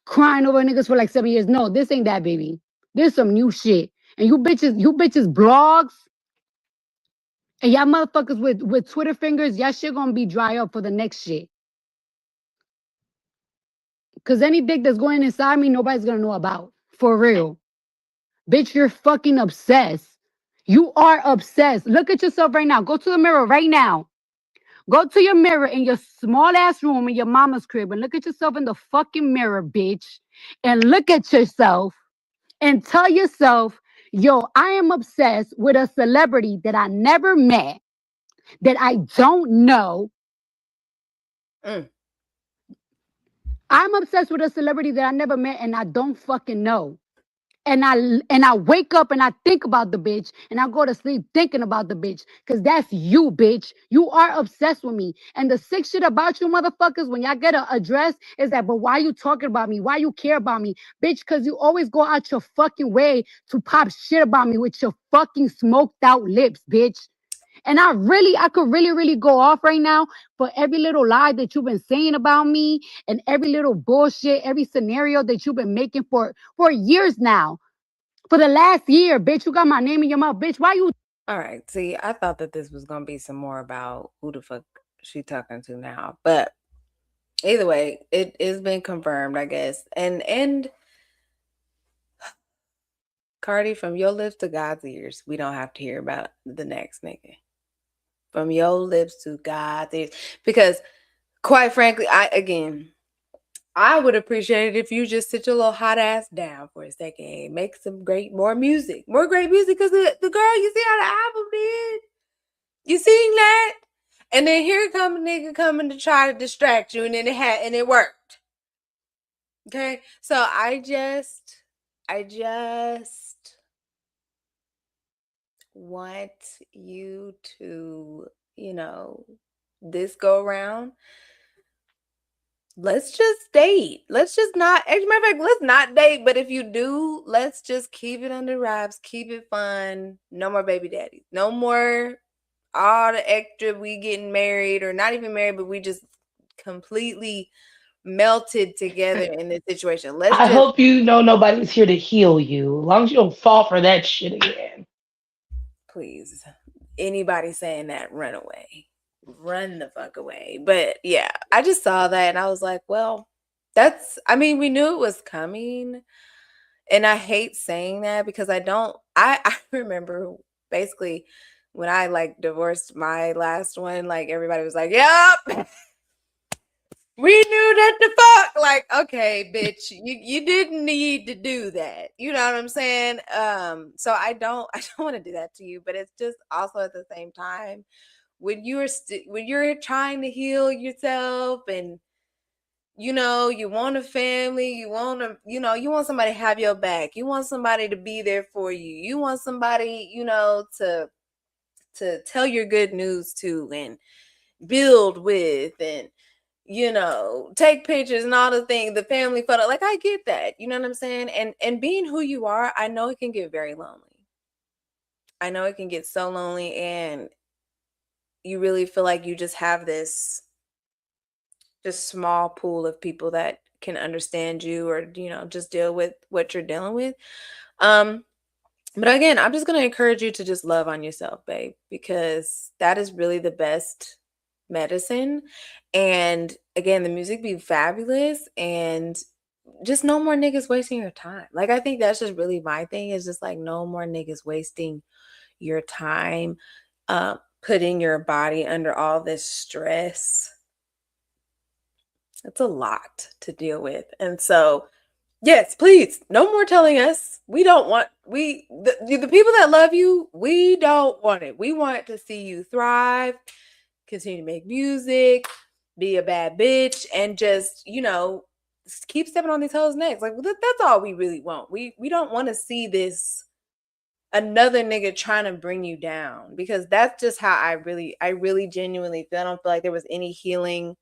S8: crying over niggas for like 7 years. No, this ain't that, baby. This some new shit. And you bitches blogs, and y'all motherfuckers with Twitter fingers, y'all shit gonna be dry up for the next shit. Because any dick that's going inside me, nobody's gonna know about. For real. Bitch, you're fucking obsessed. You are obsessed. Look at yourself right now. Go to the mirror right now. Go to your mirror in your small ass room in your mama's crib and look at yourself in the fucking mirror, bitch. And look at yourself and tell yourself, yo, I am obsessed with a celebrity that I never met, that I don't know. I'm obsessed with a celebrity that I never met and I don't fucking know. and I wake up and I think about the bitch and I go to sleep thinking about the bitch. Cause that's you, bitch. You are obsessed with me. And the sick shit about you motherfuckers, when y'all get a address, is that, but why you talking about me? Why you care about me? Bitch, cause you always go out your fucking way to pop shit about me with your fucking smoked out lips, bitch. And I could really go off right now for every little lie that you've been saying about me and every little bullshit, every scenario that you've been making for years now. For the last year, bitch, you got my name in your mouth, bitch. Why you?
S1: All right. See, I thought that this was gonna be some more about who the fuck she talking to now, but either way, it has been confirmed, I guess. And Cardi, from your lips to God's ears, we don't have to hear about the next nigga. From your lips to God's ears, because quite frankly, I would appreciate it if you just sit your little hot ass down for a second and make some more great music. Because the girl, you see how the album did? You seen that? And then here come a nigga coming to try to distract you, and then it worked. Okay, so I just want you to, this go around. Let's just date. Let's just not, as a matter of fact, let's not date. But if you do, let's just keep it under wraps, keep it fun. No more baby daddies. No more all the extra we getting married or not even married, but we just completely melted together in this situation.
S2: I hope you know nobody's here to heal you. As long as you don't fall for that shit again.
S1: Please. Anybody saying that, run away. Run the fuck away. But yeah, I just saw that and I was like, well, we knew it was coming. And I hate saying that because I remember basically when I like divorced my last one, like everybody was like, yep, we knew that the fuck. Like, okay, bitch, you didn't need to do that. You know what I'm saying? So I don't want to do that to you, but it's just also at the same time, when you're trying to heal yourself and you want a family, you want somebody to have your back, you want somebody to be there for you, you want somebody to tell your good news to and build with and take pictures and all the things, the family photo. Like, I get that, you know what I'm saying? And being who you are, I know it can get very lonely. I know it can get so lonely, and you really feel like you just have this just small pool of people that can understand you or just deal with what you're dealing with. But again, I'm just going to encourage you to just love on yourself, babe, because that is really the best medicine. And again, the music be fabulous, and just no more niggas wasting your time. Like, I think that's just really my thing, is just like no more niggas wasting your time, putting your body under all this stress. It's a lot to deal with. And so, yes, please, no more telling us. We don't want, the people that love you, we don't want it. We want to see you thrive, continue to make music, be a bad bitch, and just, keep stepping on these hoes' necks. Like, that's all we really want. We don't want to see this another nigga trying to bring you down, because that's just how I really genuinely feel. I don't feel like there was any healing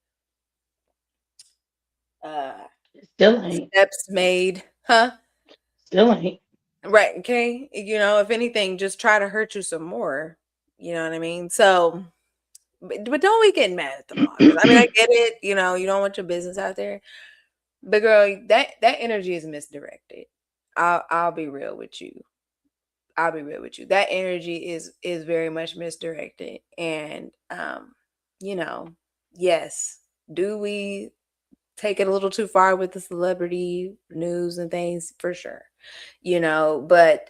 S2: Still ain't.
S1: steps made.
S2: Still ain't.
S1: Right. Okay. If anything, just try to hurt you some more. You know what I mean? So, but don't be getting mad at the bloggers. I mean, I get it. You don't want your business out there. But girl, that energy is misdirected. I'll be real with you. That energy is very much misdirected. And yes, do we take it a little too far with the celebrity news and things? For sure. But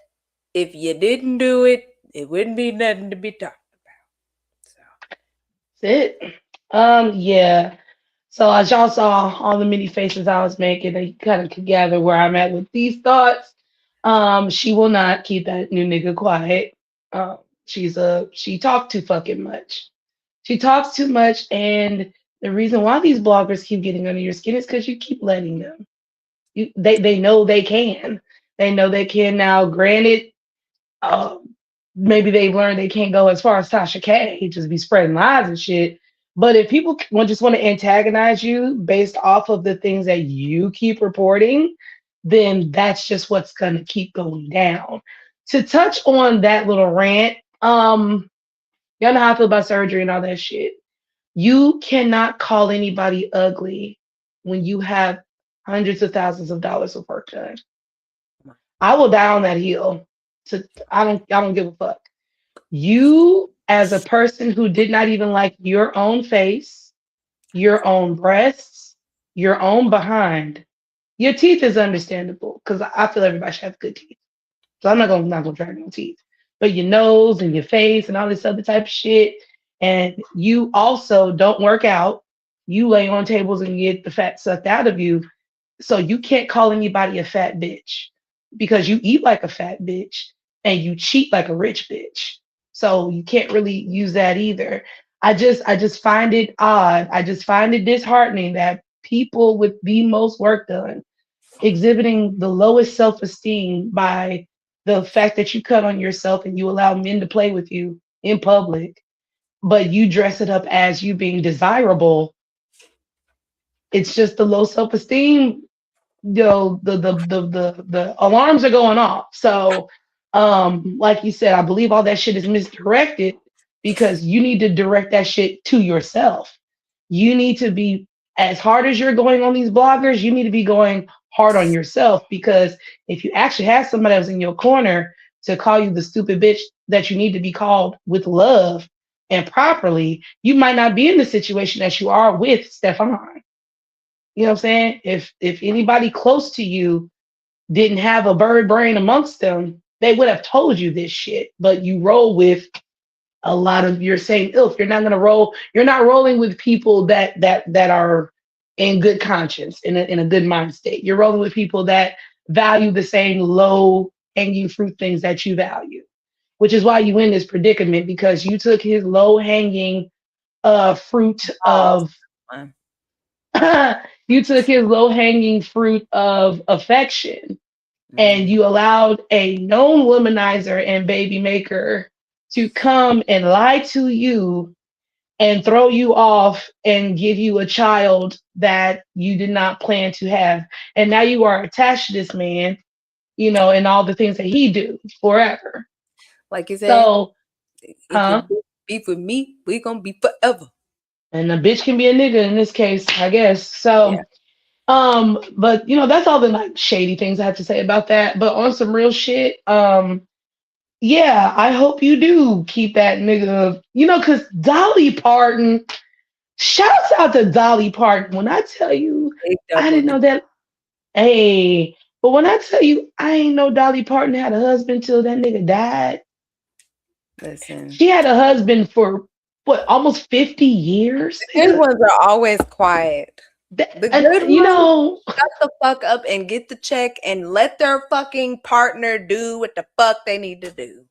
S1: if you didn't do it, it wouldn't be nothing to be talked about. So
S2: that's it. Yeah. So as y'all saw, all the many faces I was making, they kind of could gather where I'm at with these thoughts. She will not keep that new nigga quiet. She talks too fucking much. She talks too much, and the reason why these bloggers keep getting under your skin is because you keep letting them. They know they can. They know they can now. Granted, uh, maybe they've learned they can't go as far as Tasha K, just be spreading lies and shit. But if people just want to antagonize you based off of the things that you keep reporting, then that's just what's gonna keep going down. To touch on that little rant, y'all know how I feel about surgery and all that shit. You cannot call anybody ugly when you have hundreds of thousands of dollars of work done. I will die on that hill. I don't give a fuck. You, as a person who did not even like your own face, your own breasts, your own behind, your teeth is understandable because I feel everybody should have good teeth. So I'm not gonna drag your teeth. But your nose and your face and all this other type of shit. And you also don't work out. You lay on tables and get the fat sucked out of you. So you can't call anybody a fat bitch because you eat like a fat bitch and you cheat like a rich bitch. So you can't really use that either. I just find it odd. I just find it disheartening that people with the most work done exhibiting the lowest self-esteem by the fact that you cut on yourself and you allow men to play with you in public, but you dress it up as you being desirable. It's just the low self-esteem. The alarms are going off. So like you said, I believe all that shit is misdirected because you need to direct that shit to yourself. You need to be, as hard as you're going on these bloggers, you need to be going hard on yourself, because if you actually have somebody else in your corner to call you the stupid bitch that you need to be called with love and properly, you might not be in the situation that you are with Stefan. You know what I'm saying? If anybody close to you didn't have a bird brain amongst them, they would have told you this shit. But you roll with a lot of your same ilk. You're not rolling with people that are in good conscience, in a good mind state. You're rolling with people that value the same low hanging fruit things that you value, which is why you in this predicament, because you took his low hanging fruit of you took his low hanging fruit of affection and you allowed a known womanizer and baby maker to come and lie to you and throw you off and give you a child that you did not plan to have. And now you are attached to this man, and all the things that he do forever.
S1: Like you said,
S2: so,
S1: if you beef with me, we gonna be forever.
S2: And a bitch can be a nigga in this case, I guess. So, yeah. But that's all the like shady things I have to say about that. But on some real shit, yeah, I hope you do keep that nigga, because Dolly Parton, shouts out to Dolly Parton. When I tell you, I didn't know that. Hey, but when I tell you, I ain't know Dolly Parton had a husband till that nigga died.
S1: Listen,
S2: she had a husband for almost 50 years.
S1: The good ones are always quiet. The good ones shut the fuck up and get the check and let their fucking partner do what the fuck they need to do.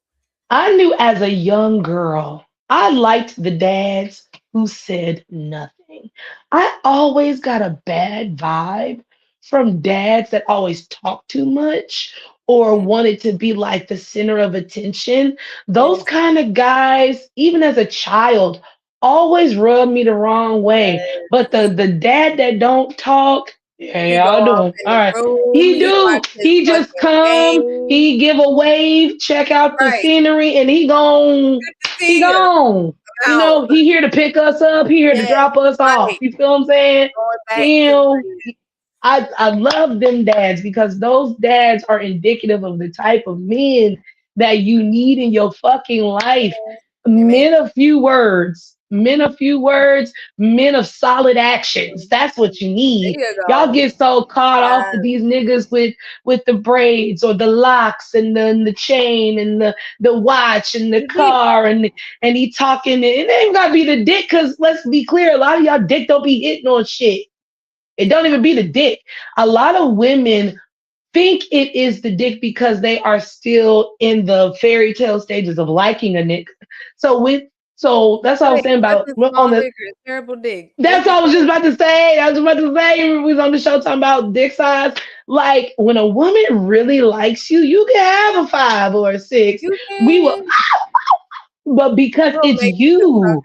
S2: I knew as a young girl, I liked the dads who said nothing. I always got a bad vibe from dads that always talk too much or wanted to be like the center of attention. Those kind of guys, even as a child, always rubbed me the wrong way. But the dad that don't talk, hey, y'all doing? All right. He do. He just come, he give a wave, check out the scenery, and he gone. He gone. He here to pick us up. He here to drop us off. You feel what I'm saying? I love them dads because those dads are indicative of the type of men that you need in your fucking life. Men of few words, men of solid actions. That's what you need. Y'all get so caught off with these niggas with the braids or the locks and the chain and the watch and the car and he talking. And it ain't gotta be the dick, because let's be clear, a lot of y'all dick don't be hitting on shit. It don't even be the dick. A lot of women think it is the dick because they are still in the fairy tale stages of liking a nigga. So So that's what I was saying about on the.
S1: Terrible dick.
S2: That's what I was just about to say. We was on the show talking about dick size. Like when a woman really likes you, you can have a 5 or a 6. We will, but because it's you,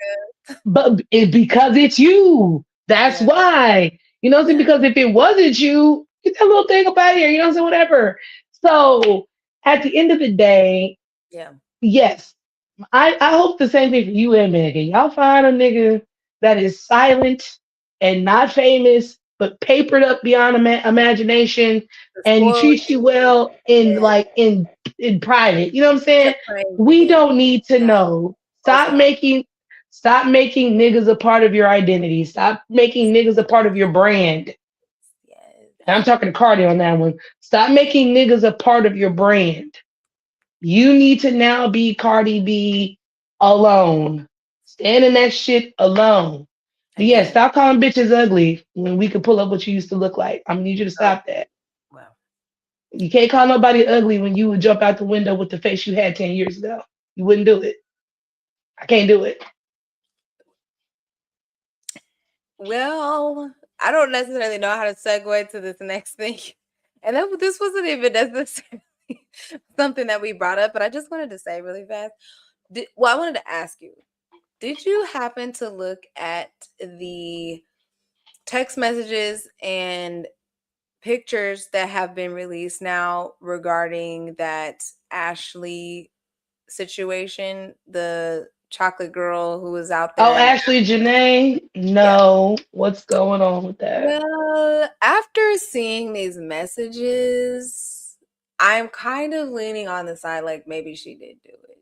S2: because it's you. That's why. You know what I'm saying? Because if it wasn't you, get that little thing up out of here. You know what I'm saying? Whatever. So at the end of the day, yes, I hope the same thing for you and Megan. Y'all find a nigga that is silent and not famous, but papered up beyond imagination, and he treats you well in private. You know what I'm saying? We don't need to know. Stop making niggas a part of your identity. Stop making niggas a part of your brand. And I'm talking to Cardi on that one. Stop making niggas a part of your brand. You need to now be Cardi B alone. Stand in that shit alone. But yeah, stop calling bitches ugly when we could pull up what you used to look like. I need you to stop that.
S1: Wow.
S2: You can't call nobody ugly when you would jump out the window with the face you had 10 years ago. You wouldn't do it. I can't do it.
S1: Well, I don't necessarily know how to segue to this next thing. And this wasn't even necessarily something that we brought up, but I just wanted to say really fast. I wanted to ask you, did you happen to look at the text messages and pictures that have been released now regarding that Ashley situation, the chocolate girl who was out there?
S2: Oh, Ashley Janae? No. Yeah. What's going on with that?
S1: Well, after seeing these messages, I'm kind of leaning on the side like maybe she did do it.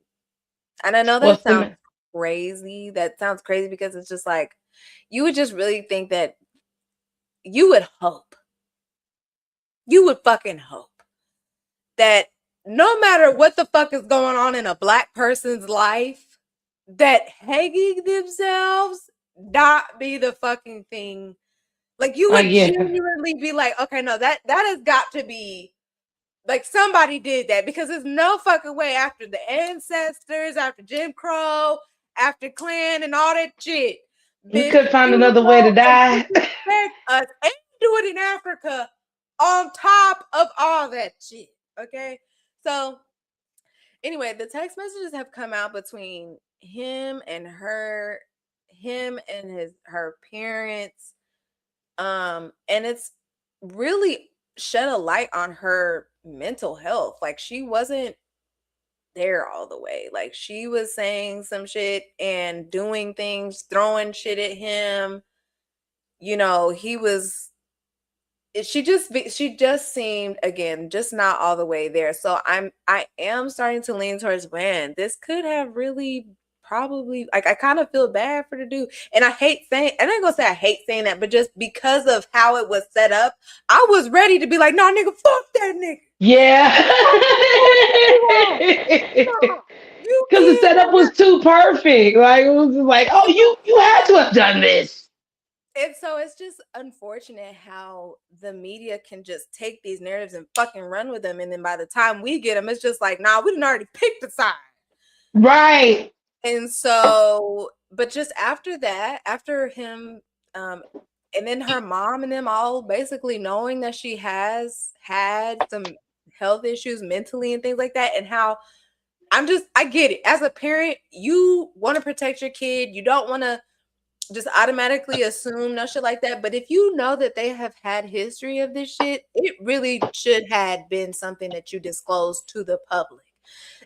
S1: And I know that sounds crazy. That sounds crazy because it's just like you would just really think that you would fucking hope that no matter what the fuck is going on in a Black person's life, that hanging themselves not be the fucking thing. Like you would genuinely be like, okay, no, that has got to be like somebody did that, because there's no fucking way after the ancestors, after Jim Crow, after Klan and all that shit.
S2: You could find another way to die.
S1: Us and do it in Africa on top of all that shit. Okay. So anyway, the text messages have come out between him and her parents. And it's really shed a light on her mental health. Like she wasn't there all the way. Like she was saying some shit and doing things, throwing shit at him. You know, she just seemed, again, just not all the way there. So I am starting to lean towards, man, this could have really probably, like, I kind of feel bad for the dude. And I ain't gonna say I hate saying that, but just because of how it was set up, I was ready to be like, no, nigga, fuck that nigga.
S2: Yeah. Because the setup was too perfect. Like it was like, oh, you had to have done this.
S1: And so it's just unfortunate how the media can just take these narratives and fucking run with them. And then by the time we get them, it's just like, nah, we done already picked the side.
S2: Right.
S1: And so, but just after that, after him, and then her mom and them all basically knowing that she has had some health issues mentally and things like that, and how I get it. As a parent, you want to protect your kid. You don't want to just automatically assume no shit like that. But if you know that they have had history of this shit, it really should have been something that you disclosed to the public.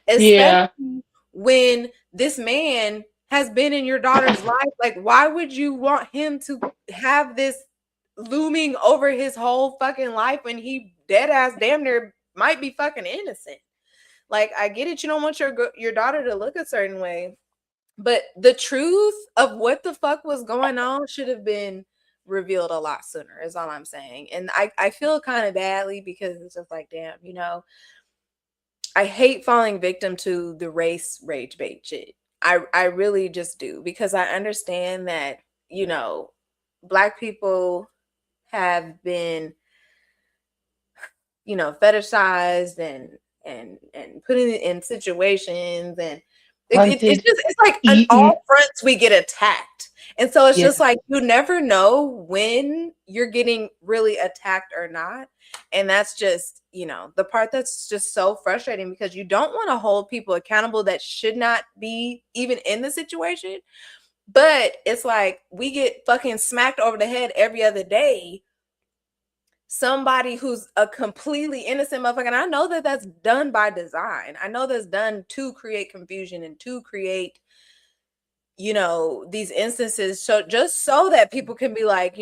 S1: Especially when this man has been in your daughter's life. Like, why would you want him to have this looming over his whole fucking life when he dead ass damn near might be fucking innocent? Like, I get it. You don't want your daughter to look a certain way. But the truth of what the fuck was going on should have been revealed a lot sooner, is all I'm saying. And I feel kind of badly because it's just like, damn, you know, I hate falling victim to the race rage bait shit. I really just do, because I understand that, you know, Black people have been, you know, fetishized and put in situations, and
S2: hunted,
S1: it's like on
S2: eaten.
S1: all fronts we get attacked. And so it's
S2: Yeah.
S1: just like you never know when you're getting really attacked or not. And that's just, the part that's just so frustrating because you don't want to hold people accountable that should not be even in the situation. But it's like we get fucking smacked over the head every other day. Somebody who's a completely innocent motherfucker. And I know that that's done by design. I know that's done to create confusion and to create, these instances. So just so that people can be like,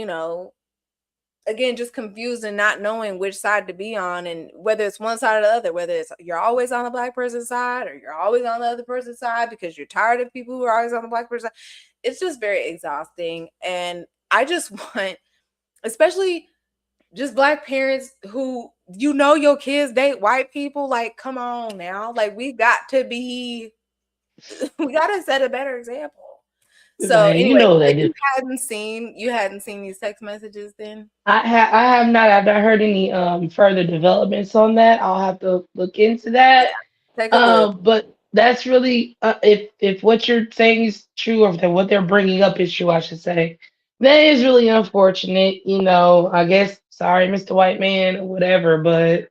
S1: again, just confused and not knowing which side to be on, and whether it's one side or the other, whether it's you're always on the black person's side or you're always on the other person's side because you're tired of people who are always on the black person's side. It's just very exhausting. And I just want, especially just black parents who, your kids date white people, like, come on now. Like, we got to set a better example. So
S2: Man,
S1: anyway,
S2: that
S1: you hadn't seen these text messages then?
S2: I have not. I've not heard any further developments on that. I'll have to look into that.
S1: Take a look.
S2: But that's really if what you're saying is true, or that what they're bringing up is true, I should say. That is really unfortunate. I guess sorry, Mr. White Man, or whatever. But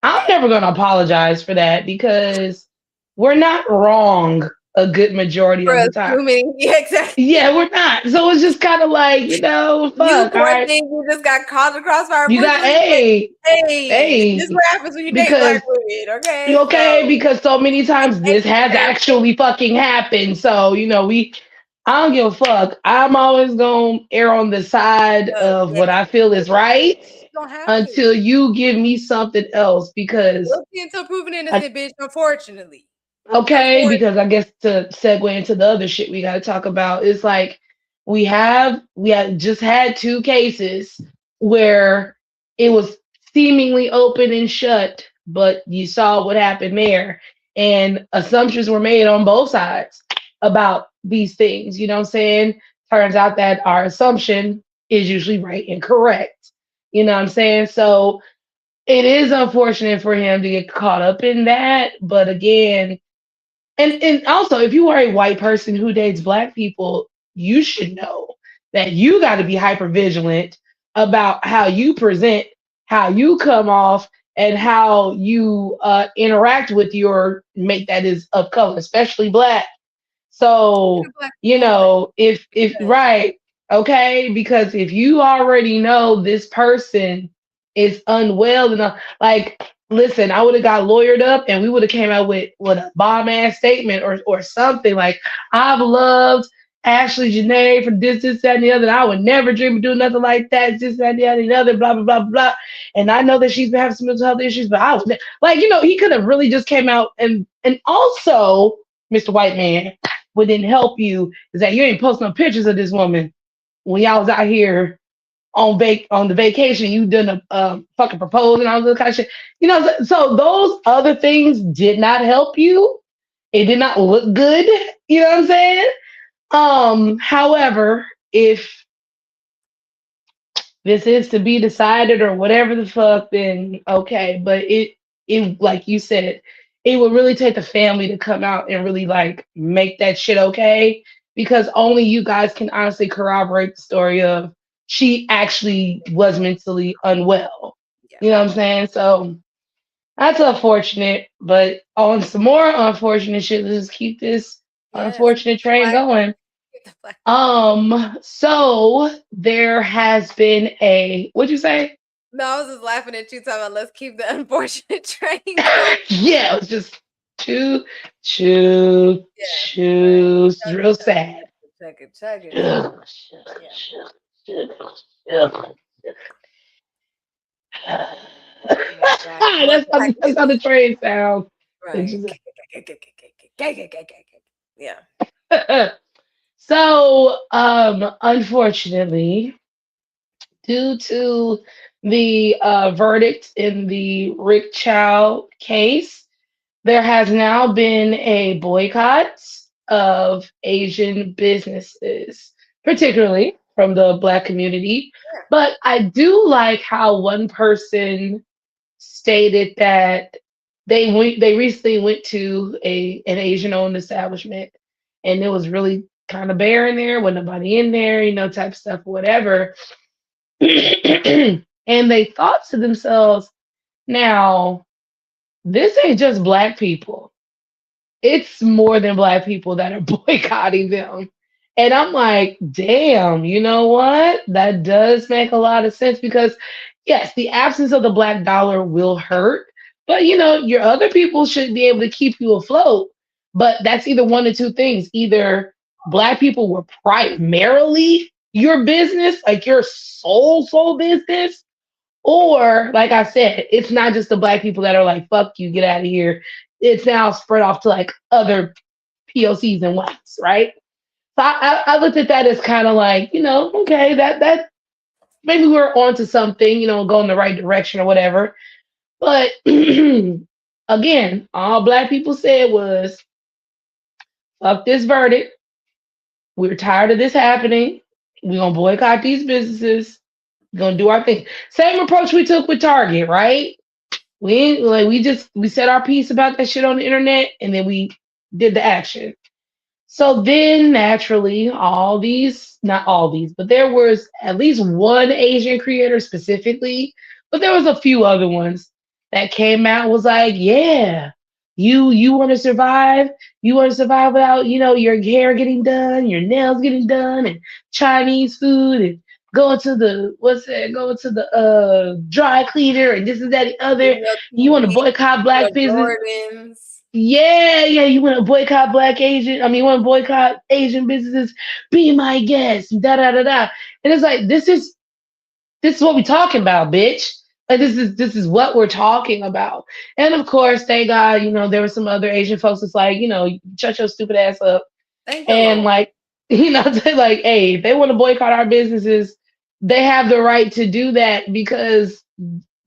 S2: I'm never gonna apologize for that because we're not wrong a good majority of the time.
S1: Yeah, exactly.
S2: Yeah, we're not. So it's just kind of like, fuck.
S1: You poor thing, you just got caught across our
S2: You got hey.
S1: This is what happens when you date black women, okay?
S2: Okay, because so many times this has actually fucking happened. So, I don't give a fuck. I'm always gonna err on the side of what I feel is right until you give me something else, because
S1: guilty until proven innocent, bitch, unfortunately.
S2: Okay, because I guess to segue into the other shit we got to talk about, is like we had just had two cases where it was seemingly open and shut, but you saw what happened there, and assumptions were made on both sides about these things. You know what I'm saying? Turns out that our assumption is usually right and correct. You know what I'm saying? So it is unfortunate for him to get caught up in that, but again. And also, if you are a white person who dates black people, you should know that you got to be hyper vigilant about how you present, how you come off, and how you interact with your mate that is of color, especially black. So, if right, okay, because if you already know this person is unwell enough, like, listen, I would have got lawyered up and we would have came out with a bomb ass statement or something like, I've loved Ashley Janae for this, that, and the other. And I would never dream of doing nothing like that, this, that, and the other, blah, blah, blah, blah. And I know that she's been having some mental health issues, but I was like, he could have really just came out and also, Mr. White Man, what didn't help you is that you ain't posting no pictures of this woman when y'all was out here on the vacation. You done a fucking propose and all this kind of shit. So those other things did not help you. It did not look good. You know what I'm saying? However, if this is to be decided or whatever the fuck, then okay. But it like you said, it would really take the family to come out and really like make that shit okay, because only you guys can honestly corroborate the story of she actually was mentally unwell. Yeah. You know what I'm saying? So that's unfortunate, but on some more unfortunate shit, let's keep this unfortunate train going. So there has been what'd you say?
S1: No, I was just laughing at you talking about let's keep the unfortunate train going.
S2: Yeah, it was just choo, real sad.
S1: Chug it.
S2: That's how the train sounds.
S1: Right.
S2: Yeah. So, unfortunately, due to the verdict in the Rick Chow case, there has now been a boycott of Asian businesses, particularly from the Black community. But I do like how one person stated that They recently went to an Asian owned establishment, and it was really kind of bare in there, with nobody in there, type of stuff, whatever. And they thought to themselves, now this ain't just black people. It's more than black people that are boycotting them. And I'm like, damn, you know what? That does make a lot of sense because, yes, the absence of the black dollar will hurt, but your other people should be able to keep you afloat. But that's either one of two things. Either black people were primarily your business, like your sole business, or, like I said, it's not just the black people that are like, fuck you, get out of here. It's now spread off to like other POCs and whites, right? So I looked at that as kind of like, okay, that maybe we're onto something, go in the right direction or whatever. But again, all black people said was, fuck this verdict. We're tired of this happening. We're gonna boycott these businesses. We're gonna do our thing. Same approach we took with Target, right? We said our piece about that shit on the internet, and then we did the action. So then naturally, not all these, but there was at least one Asian creator specifically, but there was a few other ones that came out, was like, yeah, you want to survive? You want to survive without, your hair getting done, your nails getting done, and Chinese food, and going to the dry cleaner, and this and that, the other. You want to boycott black business?
S1: Jordans.
S2: Yeah, you want to boycott you want to boycott Asian businesses? Be my guest, da da da da. And it's like, this is what we talking about, bitch. Like, this is what we're talking about. And of course, thank God, there were some other Asian folks that's like, shut your stupid ass up.
S1: Thank the
S2: And
S1: Lord.
S2: like, say like, hey, if they want to boycott our businesses, they have the right to do that because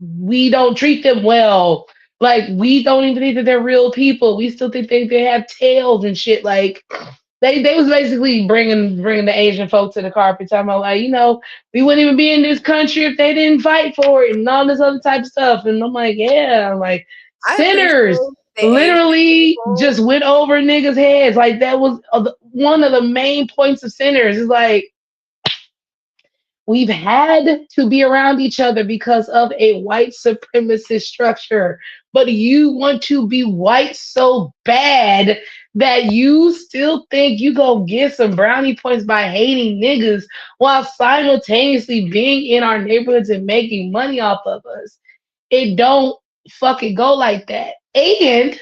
S2: we don't treat them well. Like, we don't even think that they're real people. We still think they have tails and shit. Like, they was basically bringing the Asian folks to the carpet, talking about like, we wouldn't even be in this country if they didn't fight for it and all this other type of stuff. And I'm like, yeah, like,
S1: I
S2: sinners
S1: appreciate the Asian
S2: literally
S1: people.
S2: just went over niggas' heads. Like, that was one of the main points of sinners. Is like, we've had to be around each other because of a white supremacist structure. But you want to be white so bad that you still think you go get some brownie points by hating niggas while simultaneously being in our neighborhoods and making money off of us. It don't fucking go like that. And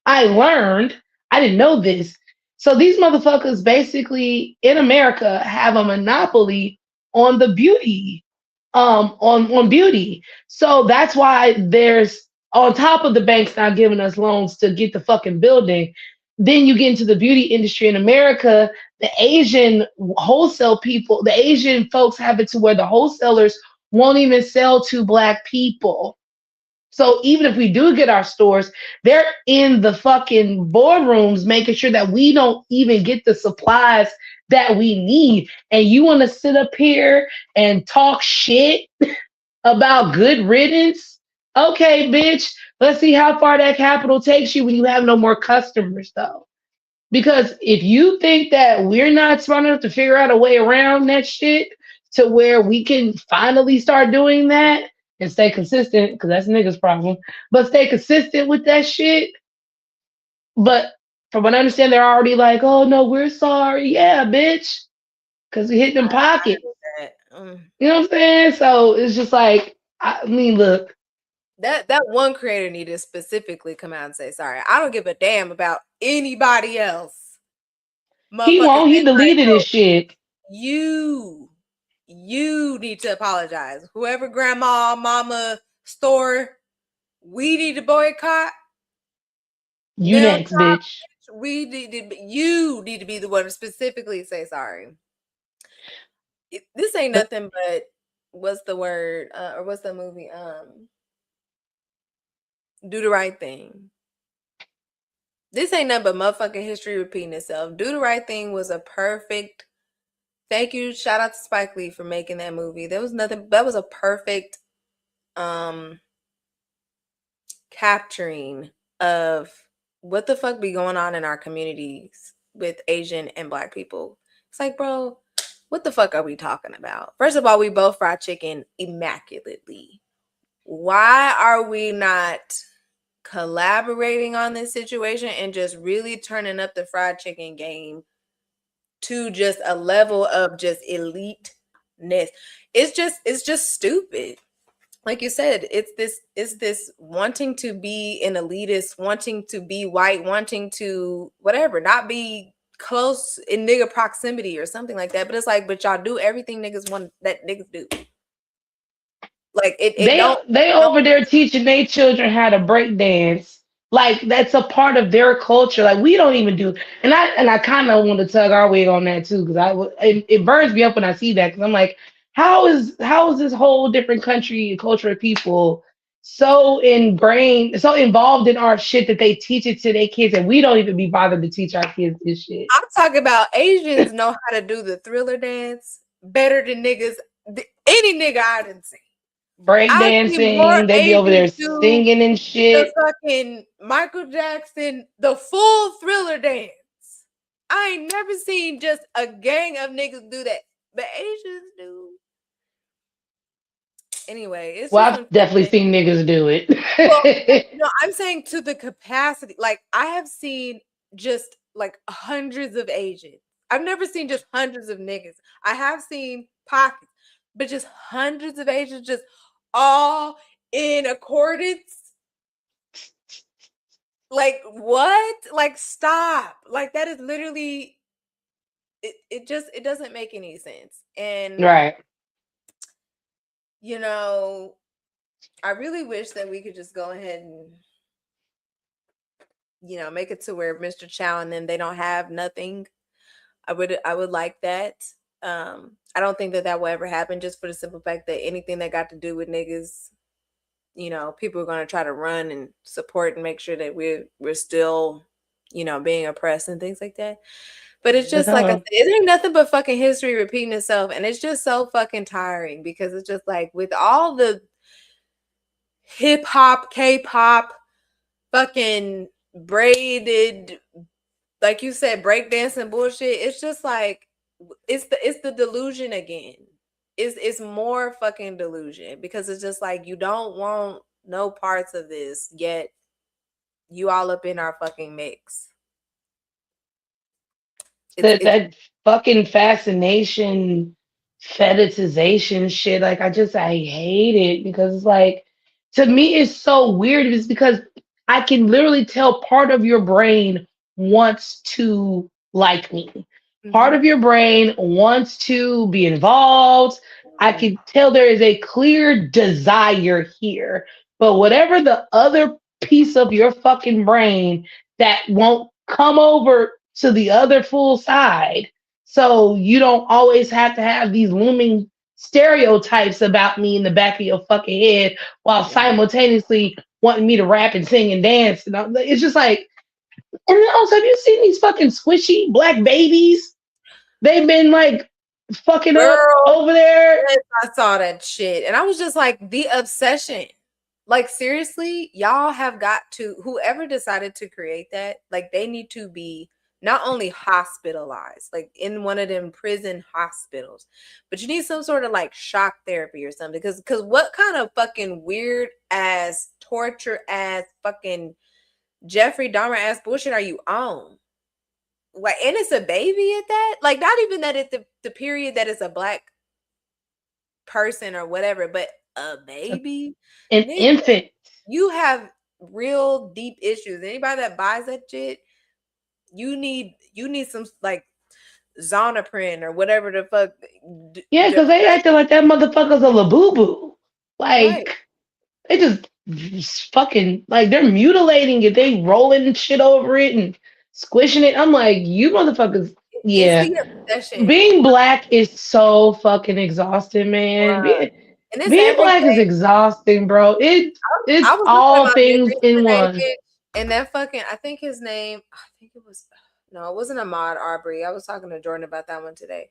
S2: I learned, I didn't know this. So these motherfuckers basically in America have a monopoly on the beauty, on beauty. So that's why there's, on top of the banks not giving us loans to get the fucking building, then you get into the beauty industry in America. The Asian the Asian folks have it to where the wholesalers won't even sell to black people. So even if we do get our stores, they're in the fucking boardrooms making sure that we don't even get the supplies that we need. And you want to sit up here and talk shit about good riddance? Okay, bitch. Let's see how far that capital takes you when you have no more customers, though. Because if you think that we're not smart enough to figure out a way around that shit to where we can finally start doing that and stay consistent, because that's niggas' problem, but stay consistent with that shit. But from what I understand, they're already like, oh no, we're sorry. Yeah, bitch. Because we hit them pockets. You know what I'm saying? So it's just like, I mean, look.
S1: That one creator needed to specifically come out and say sorry. I don't give a damn about anybody else.
S2: He won't. He deleted his shit.
S1: You need to apologize. Whoever grandma, mama, store, we need to boycott.
S2: You next, bitch.
S1: You need to be the one to specifically say sorry. This ain't nothing but what's the word or what's the movie? Do the Right Thing. This ain't nothing but motherfucking history repeating itself. Do the Right Thing was a perfect. Thank you. Shout out to Spike Lee for making that movie. That was a perfect capturing of what the fuck be going on in our communities with Asian and Black people. It's like, bro, what the fuck are we talking about? First of all, we both fry chicken immaculately. Why are we not collaborating on this situation and just really turning up the fried chicken game to just a level of just eliteness? It's just stupid. Like you said, it's this wanting to be an elitist, wanting to be white, wanting to whatever, not be close in nigga proximity or something like that. But it's like, but y'all do everything niggas want that niggas do. Like
S2: they over there teaching their children how to break dance. Like that's a part of their culture. Like we don't even do. And I kind of want to tug our wig on that too, because it burns me up when I see that, because I'm like, how is this whole different country and culture of people so ingrained, so involved in our shit that they teach it to their kids, and we don't even be bothered to teach our kids this shit.
S1: I'm talking about Asians know how to do the Thriller dance better than niggas, any nigga I done seen.
S2: Break dancing, they be over there singing and shit.
S1: The fucking Michael Jackson, the full Thriller dance. I ain't never seen just a gang of niggas do that, but Asians do. Anyway, it's
S2: I've definitely seen niggas do it.
S1: Well, no, I'm saying to the capacity. Like I have seen just like hundreds of Asians. I've never seen just hundreds of niggas. I have seen pockets, but just hundreds of Asians just all in accordance. Like what? Like stop. Like that is literally it doesn't make any sense. And
S2: right.
S1: You know, I really wish that we could just go ahead and, you know, make it to where Mr. Chow and them, they don't have nothing. I would like that. I don't think that will ever happen, just for the simple fact that anything that got to do with niggas, you know, people are going to try to run and support and make sure that we're still, you know, being oppressed and things like that. But it's just like, it ain't nothing but fucking history repeating itself. And it's just so fucking tiring, because it's just like with all the hip hop, K-pop, fucking braided, like you said, breakdancing bullshit. It's just like, it's the delusion again. It's more fucking delusion, because it's just like, you don't want no parts of this, yet you all up in our fucking mix.
S2: That fucking fascination, fetishization shit. Like I hate it, because it's like, to me it's so weird. It's because I can literally tell part of your brain wants to like me. Mm-hmm. Part of your brain wants to be involved. I can tell there is a clear desire here. But whatever the other piece of your fucking brain that won't come over to the other full side, so you don't always have to have these looming stereotypes about me in the back of your fucking head while simultaneously wanting me to rap and sing and dance. And it's just like, and then also, have you seen these fucking squishy black babies? They've been like fucking up over there.
S1: I saw that shit, and I was just like, the obsession. Like seriously, y'all have got to, whoever decided to create that, like they need to be not only hospitalized, like in one of them prison hospitals, but you need some sort of like shock therapy or something. Because what kind of fucking weird ass, torture ass, fucking Jeffrey Dahmer ass bullshit are you on? Like, and it's a baby at that? Like, not even that it's the period that it's a black person or whatever, but a baby?
S2: An infant.
S1: You have real deep issues. Anybody that buys that shit, you need some like Zonaprin or whatever the fuck.
S2: Yeah, because they acting like that motherfucker's a labubu. Like, they just fucking, like, they're mutilating it. They rolling shit over it and squishing it. I'm like, you motherfuckers. Yeah. Being black is so fucking exhausting, man. Being black is exhausting, bro. It's all things in one.
S1: And that fucking, I think his name, I think it was No, it wasn't Ahmaud Arbery. I was talking to Jordan about that one today.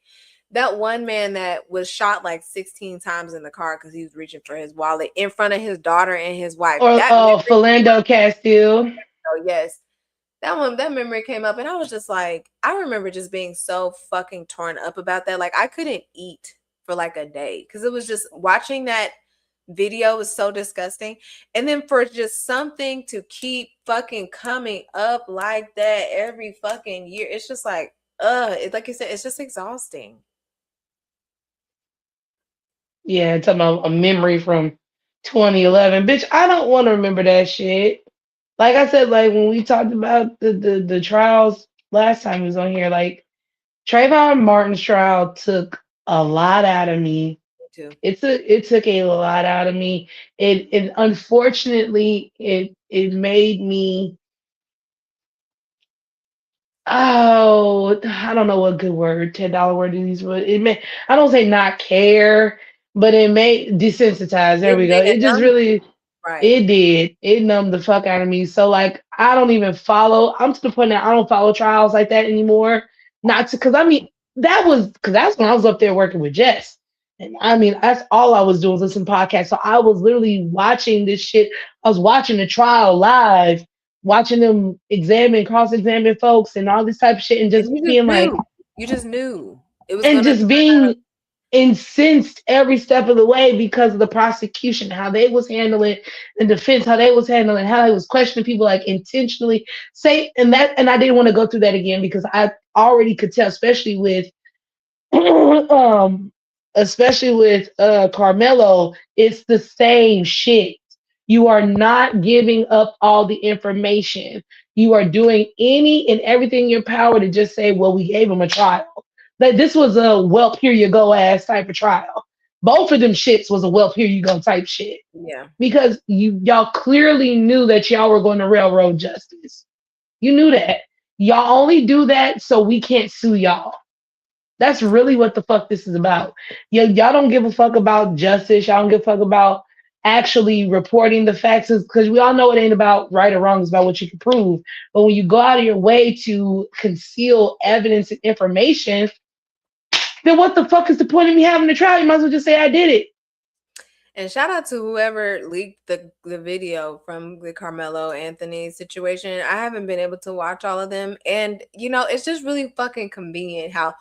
S1: That one man that was shot like 16 times in the car because he was reaching for his wallet in front of his daughter and his wife.
S2: Or
S1: That memory came
S2: Philando Castile.
S1: up. Oh, yes. That memory came up, and I was just like, I remember just being so fucking torn up about that. Like, I couldn't eat for like a day because it was just watching that video was so disgusting. And then for just something to keep fucking coming up like that every fucking year, it's just like, like you said, it's just exhausting.
S2: Yeah, talking about a memory from 2011. Bitch, I don't want to remember that shit. Like I said, like when we talked about the trials last time he was on here, like Trayvon Martin's trial took a lot out of me.
S1: Me too.
S2: It took a lot out of me. It unfortunately it made me, oh, I don't know what good word, $10 word to use, but it may, I don't say not care, but it may desensitize. There
S1: It
S2: we go.
S1: made it
S2: It just
S1: numb.
S2: really,
S1: Right.
S2: it did. It numbed the fuck out of me. So like I don't even follow. I'm to the point that I don't follow trials like that anymore. Not to, because I mean that was, because that's when I was up there working with Jess. And I mean that's all I was doing was listen to podcasts. So I was literally watching this shit. I was watching the trial live, watching them examine, cross-examine folks and all this type of shit, and
S1: And
S2: just being like,
S1: you just knew it was
S2: and
S1: gonna
S2: just being incensed every step of the way because of the prosecution, how they was handling the defense, how they was handling, how they was questioning people like intentionally say, and I didn't want to go through that again because I already could tell, especially with um especially with Carmelo, it's the same shit. You are not giving up all the information. You are doing any and everything in your power to just say, well, we gave him a trial. Like this was a well, here you go ass type of trial. Both of them shits was a well, here you go type shit.
S1: yeah.
S2: Because y'all clearly knew that y'all were going to railroad justice. You knew that. Y'all only do that so we can't sue y'all. That's really what the fuck this is about. Y'all don't give a fuck about justice. Y'all don't give a fuck about actually reporting the facts, because we all know it ain't about right or wrong. It's about what you can prove. But when you go out of your way to conceal evidence and information, then what the fuck is the point of me having a trial? You might as well just say I did it.
S1: And shout out to whoever leaked the video from the Carmelo Anthony situation. I haven't been able to watch all of them. And, you know, it's just really fucking convenient how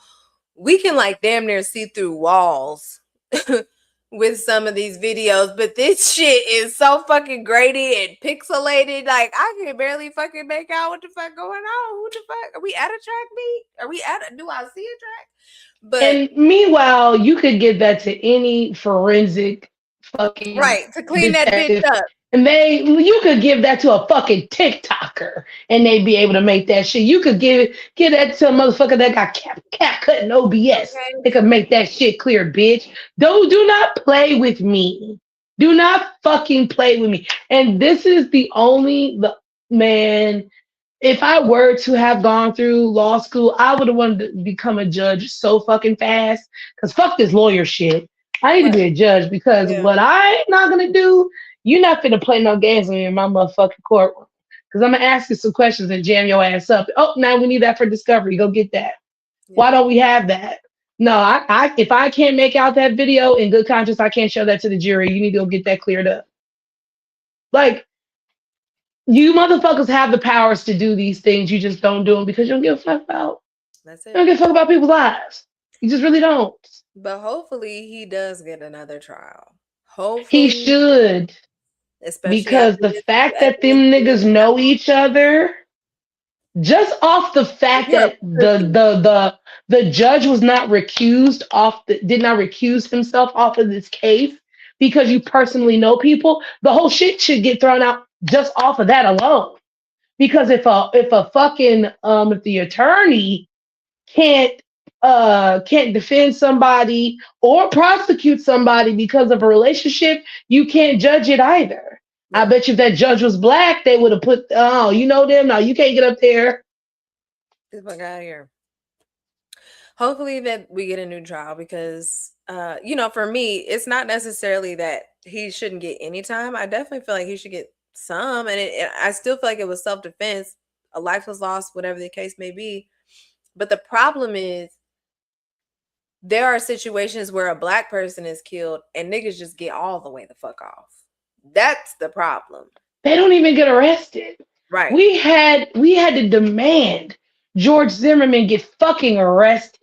S1: we can like damn near see through walls with some of these videos. But this shit is so fucking grainy and pixelated. Like, I can barely fucking make out what the fuck going on. Who the fuck? Are we at a track meet? Are we at do I see a track? But
S2: And meanwhile, you could give that to any forensic fucking
S1: right, to clean that bitch
S2: detective.
S1: up.
S2: And you could give that to a fucking TikToker and they'd be able to make that shit. You could give that to a motherfucker that got cat cutting OBS.
S1: Okay.
S2: They could make that shit clear, bitch. Do not play with me. Do not fucking play with me. And this is man, if I were to have gone through law school, I would have wanted to become a judge so fucking fast. Because fuck this lawyer shit. I need to be a judge because
S1: Yeah.
S2: what I ain't not gonna do, you're not finna play no games with me in my motherfucking courtroom. Because I'm gonna ask you some questions and jam your ass up. Oh, now we need that for discovery. Go get that.
S1: Yeah.
S2: Why don't we have that? No, I if I can't make out that video in good conscience, I can't show that to the jury. You need to go get that cleared up. Like, you motherfuckers have the powers to do these things. You just don't do them because you don't give a fuck about.
S1: That's
S2: You don't
S1: it.
S2: give a fuck about people's lives. You just really don't.
S1: But hopefully he does get another trial.
S2: He
S1: Hopefully,
S2: should.
S1: especially
S2: Because
S1: after
S2: the
S1: this
S2: fact that them niggas know each other, just off the fact
S1: You're a
S2: that the judge was not recused did not recuse himself off of this case because you personally know people, the whole shit should get thrown out just off of that alone. Because if the attorney can't defend somebody or prosecute somebody because of a relationship, you can't judge it either. I bet you if that judge was black, they would have put, oh, you know them? No, you can't get up there.
S1: Get the fuck out of here. Hopefully that we get a new trial because, you know, for me, it's not necessarily that he shouldn't get any time. I definitely feel like he should get some. And I still feel like it was self-defense. a life was lost, whatever the case may be. But the problem is there are situations where a black person is killed and niggas just get all the way the fuck off. That's the problem.
S2: They don't even get arrested.
S1: Right.
S2: We had to demand George Zimmerman get fucking arrested.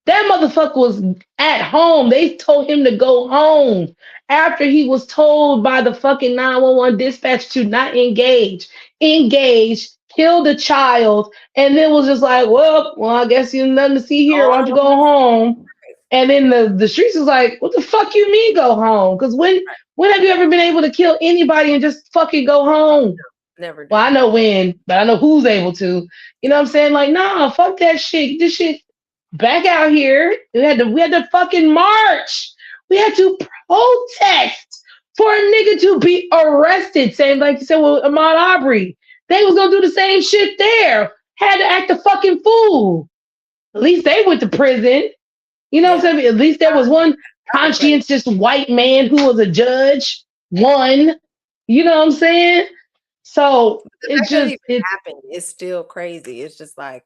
S2: That motherfucker was at home. They told him to go home after he was told by the fucking 911 dispatch to not engage, kill the child, and then was just like, well, I guess you nothing to see here. Why don't you go home? And then the streets was like, what the fuck you mean go home? Because when have you ever been able to kill anybody and just fucking go home?
S1: Never.
S2: Well, I know when, but I know who's able to. You know what I'm saying? Like, nah, fuck that shit. This shit back out here. We had to fucking march. We had to protest for a nigga to be arrested. Same like you said with Ahmaud Arbery. They was gonna do the same shit there. Had to act a fucking fool. At least they went to prison. You know what I'm saying? At least there was one conscientious white man who was a judge. One. You know what I'm saying? So it's
S1: happened. It's still crazy. It's just like,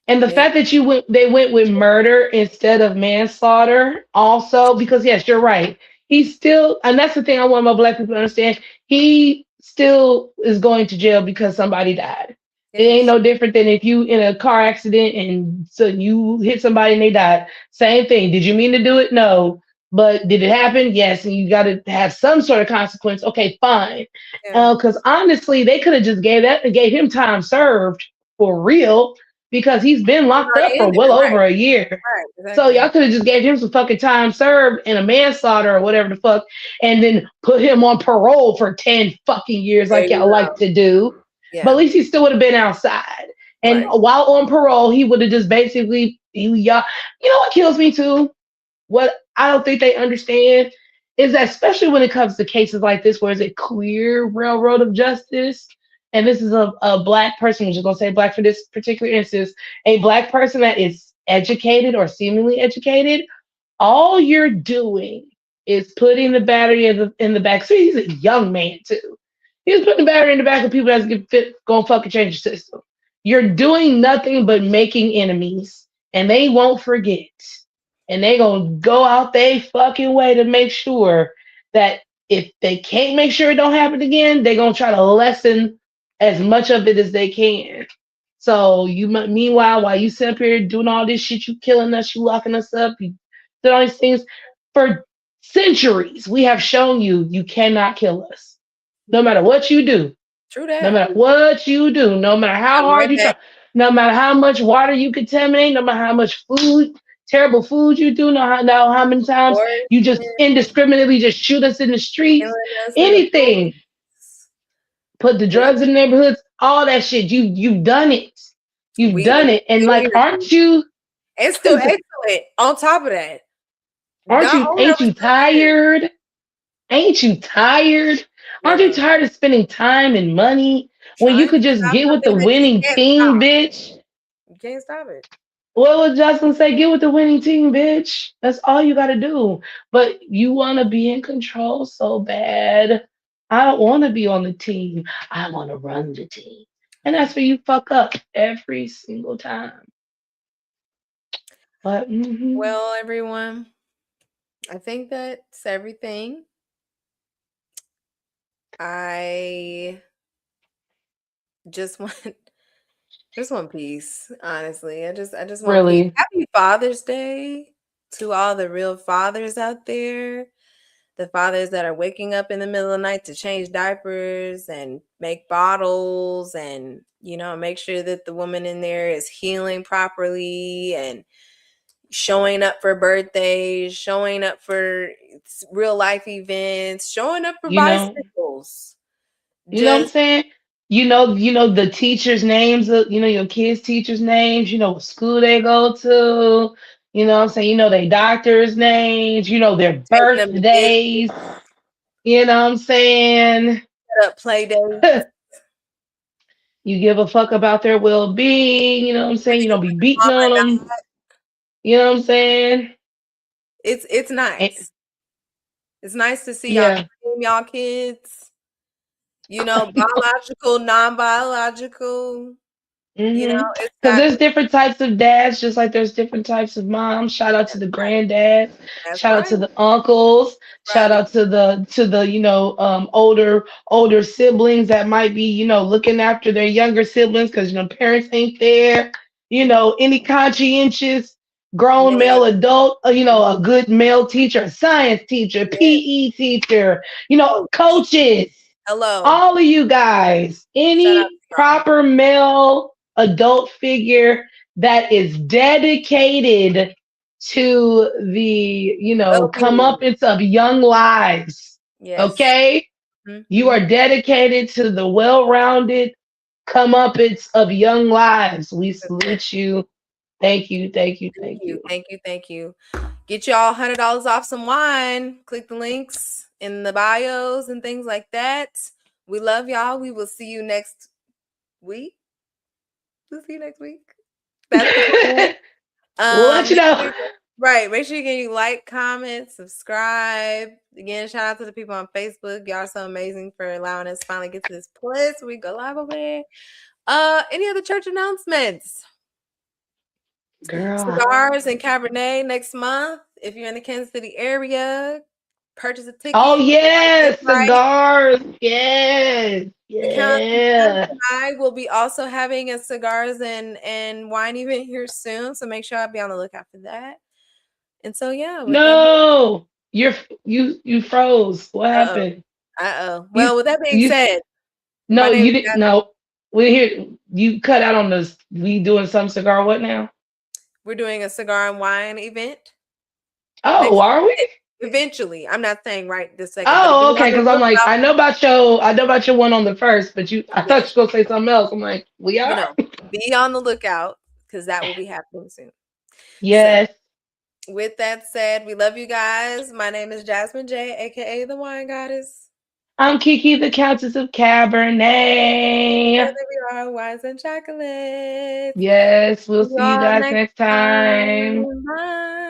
S2: and the fact that they went with murder instead of manslaughter also, because yes, you're right. He's still, and that's the thing I want my black people to understand. He still is going to jail because somebody died. It ain't no different than if you in a car accident and so you hit somebody and they died. Same thing. Did you mean to do it? No. But did it happen? Yes. And you got to have some sort of consequence. Okay, fine. Because honestly, they could have just gave him time served for real, because he's been locked up for well over a year.
S1: Right, exactly.
S2: So y'all could have just gave him some fucking time served and a manslaughter or whatever the fuck, and then put him on parole for 10 fucking years like y'all like to do. Yeah. But at least he still would have been outside. And while on parole, he would have just basically, you know what kills me too? What I don't think they understand is that, especially when it comes to cases like this, where it's a clear railroad of justice, and this is a black person, I'm just gonna say black for this particular instance, a black person that is educated or seemingly educated, all you're doing is putting the battery in the back. So he's a young man too. He's putting the battery in the back of people that's gonna fucking change the system. You're doing nothing but making enemies, and they won't forget. And they gonna go out their fucking way to make sure that if they can't make sure it don't happen again, they're gonna try to lessen as much of it as they can. So meanwhile, while you sit up here doing all this shit, you killing us, you locking us up, you did all these things for centuries. We have shown you cannot kill us, no matter what you do.
S1: True that.
S2: No matter what you do, no matter how hard you try, no matter how much water you contaminate, no matter how much terrible food you do, no how many times you just indiscriminately just shoot us in the streets, anything. Put the drugs in the neighborhoods, all that shit. You've done it. You've done it. And like, aren't you?
S1: It's still excellent on top of that.
S2: Ain't you tired? Ain't you tired? Aren't you tired of spending time and money when you could just get with the winning team, bitch?
S1: You can't stop it.
S2: What was Justin say? Get with the winning team, bitch. That's all you got to do. But you want to be in control so bad. I don't want to be on the team. I want to run the team. And that's where you fuck up every single time. But
S1: well, everyone, I think that's everything. I just want peace, honestly. I just want
S2: really
S1: peace. Happy Father's Day to all the real fathers out there. The fathers that are waking up in the middle of the night to change diapers and make bottles and, make sure that the woman in there is healing properly and showing up for birthdays, showing up for real life events, showing up for bicycles.
S2: You know what I'm saying? You know the teachers' names, your kids' teachers' names, what school they go to, you know what I'm saying? Their doctors' names, their birthdays, you know what I'm saying?
S1: Set up play dates.
S2: You give a fuck about their well-being, you know what I'm saying? You don't be beating on them. You know what I'm saying?
S1: It's nice. It's nice to see y'all kids. Biological, non-biological.
S2: Because
S1: It's
S2: there's different types of dads, just like there's different types of moms. Shout out to the granddad.
S1: That's
S2: Shout out
S1: right.
S2: to the uncles. Shout
S1: Right.
S2: out to the older siblings that might be looking after their younger siblings because parents ain't there. Any conscientious grown
S1: Man,
S2: male adult, a good male teacher, a science teacher,
S1: yeah.
S2: PE teacher, coaches.
S1: Hello.
S2: All of you guys,
S1: Shout out
S2: any
S1: to y'all.
S2: proper male adult figure that is dedicated to the,
S1: Well-being.
S2: comeuppance of young lives.
S1: Yes.
S2: Okay? You are dedicated to the well-rounded comeuppance of young lives. We salute you. Thank you, thank you, thank you.
S1: Thank you. Get y'all $100 off some wine. Click the links in the bios and things like that. We love y'all. We will see you next week. We'll see you next week. That's the plan.
S2: We'll let you know.
S1: Right. Make sure you like, comment, subscribe. Again, shout out to the people on Facebook. Y'all are so amazing for allowing us to finally get to this place. We go live over there. Any other church announcements?
S2: Girl.
S1: Cigars and Cabernet next month. If you're in the Kansas City area, purchase a ticket.
S2: Oh yes, cigars. Yes. Yeah.
S1: I will be also having a cigars and wine event here soon. So make sure I'll be on the lookout for that. And so
S2: no, you froze. What happened?
S1: Well, with that being said,
S2: no, you didn't. No, we here. You cut out on this. We doing some cigar. What now?
S1: We're doing a cigar and wine event.
S2: Oh, are we?
S1: Eventually, I'm not saying right this second.
S2: Oh, okay. Because I'm like, I know about your one on the first, but I thought you were gonna say something else. I'm like, we are.
S1: Be on the lookout because that will be happening soon.
S2: Yes.
S1: So, with that said, we love you guys. My name is Jasmine J, aka the Wine Goddess.
S2: I'm Kiki, the Countess of Cabernet.
S1: Together we are Wines and Chocolates.
S2: Yes, we'll see you guys next time.
S1: Bye.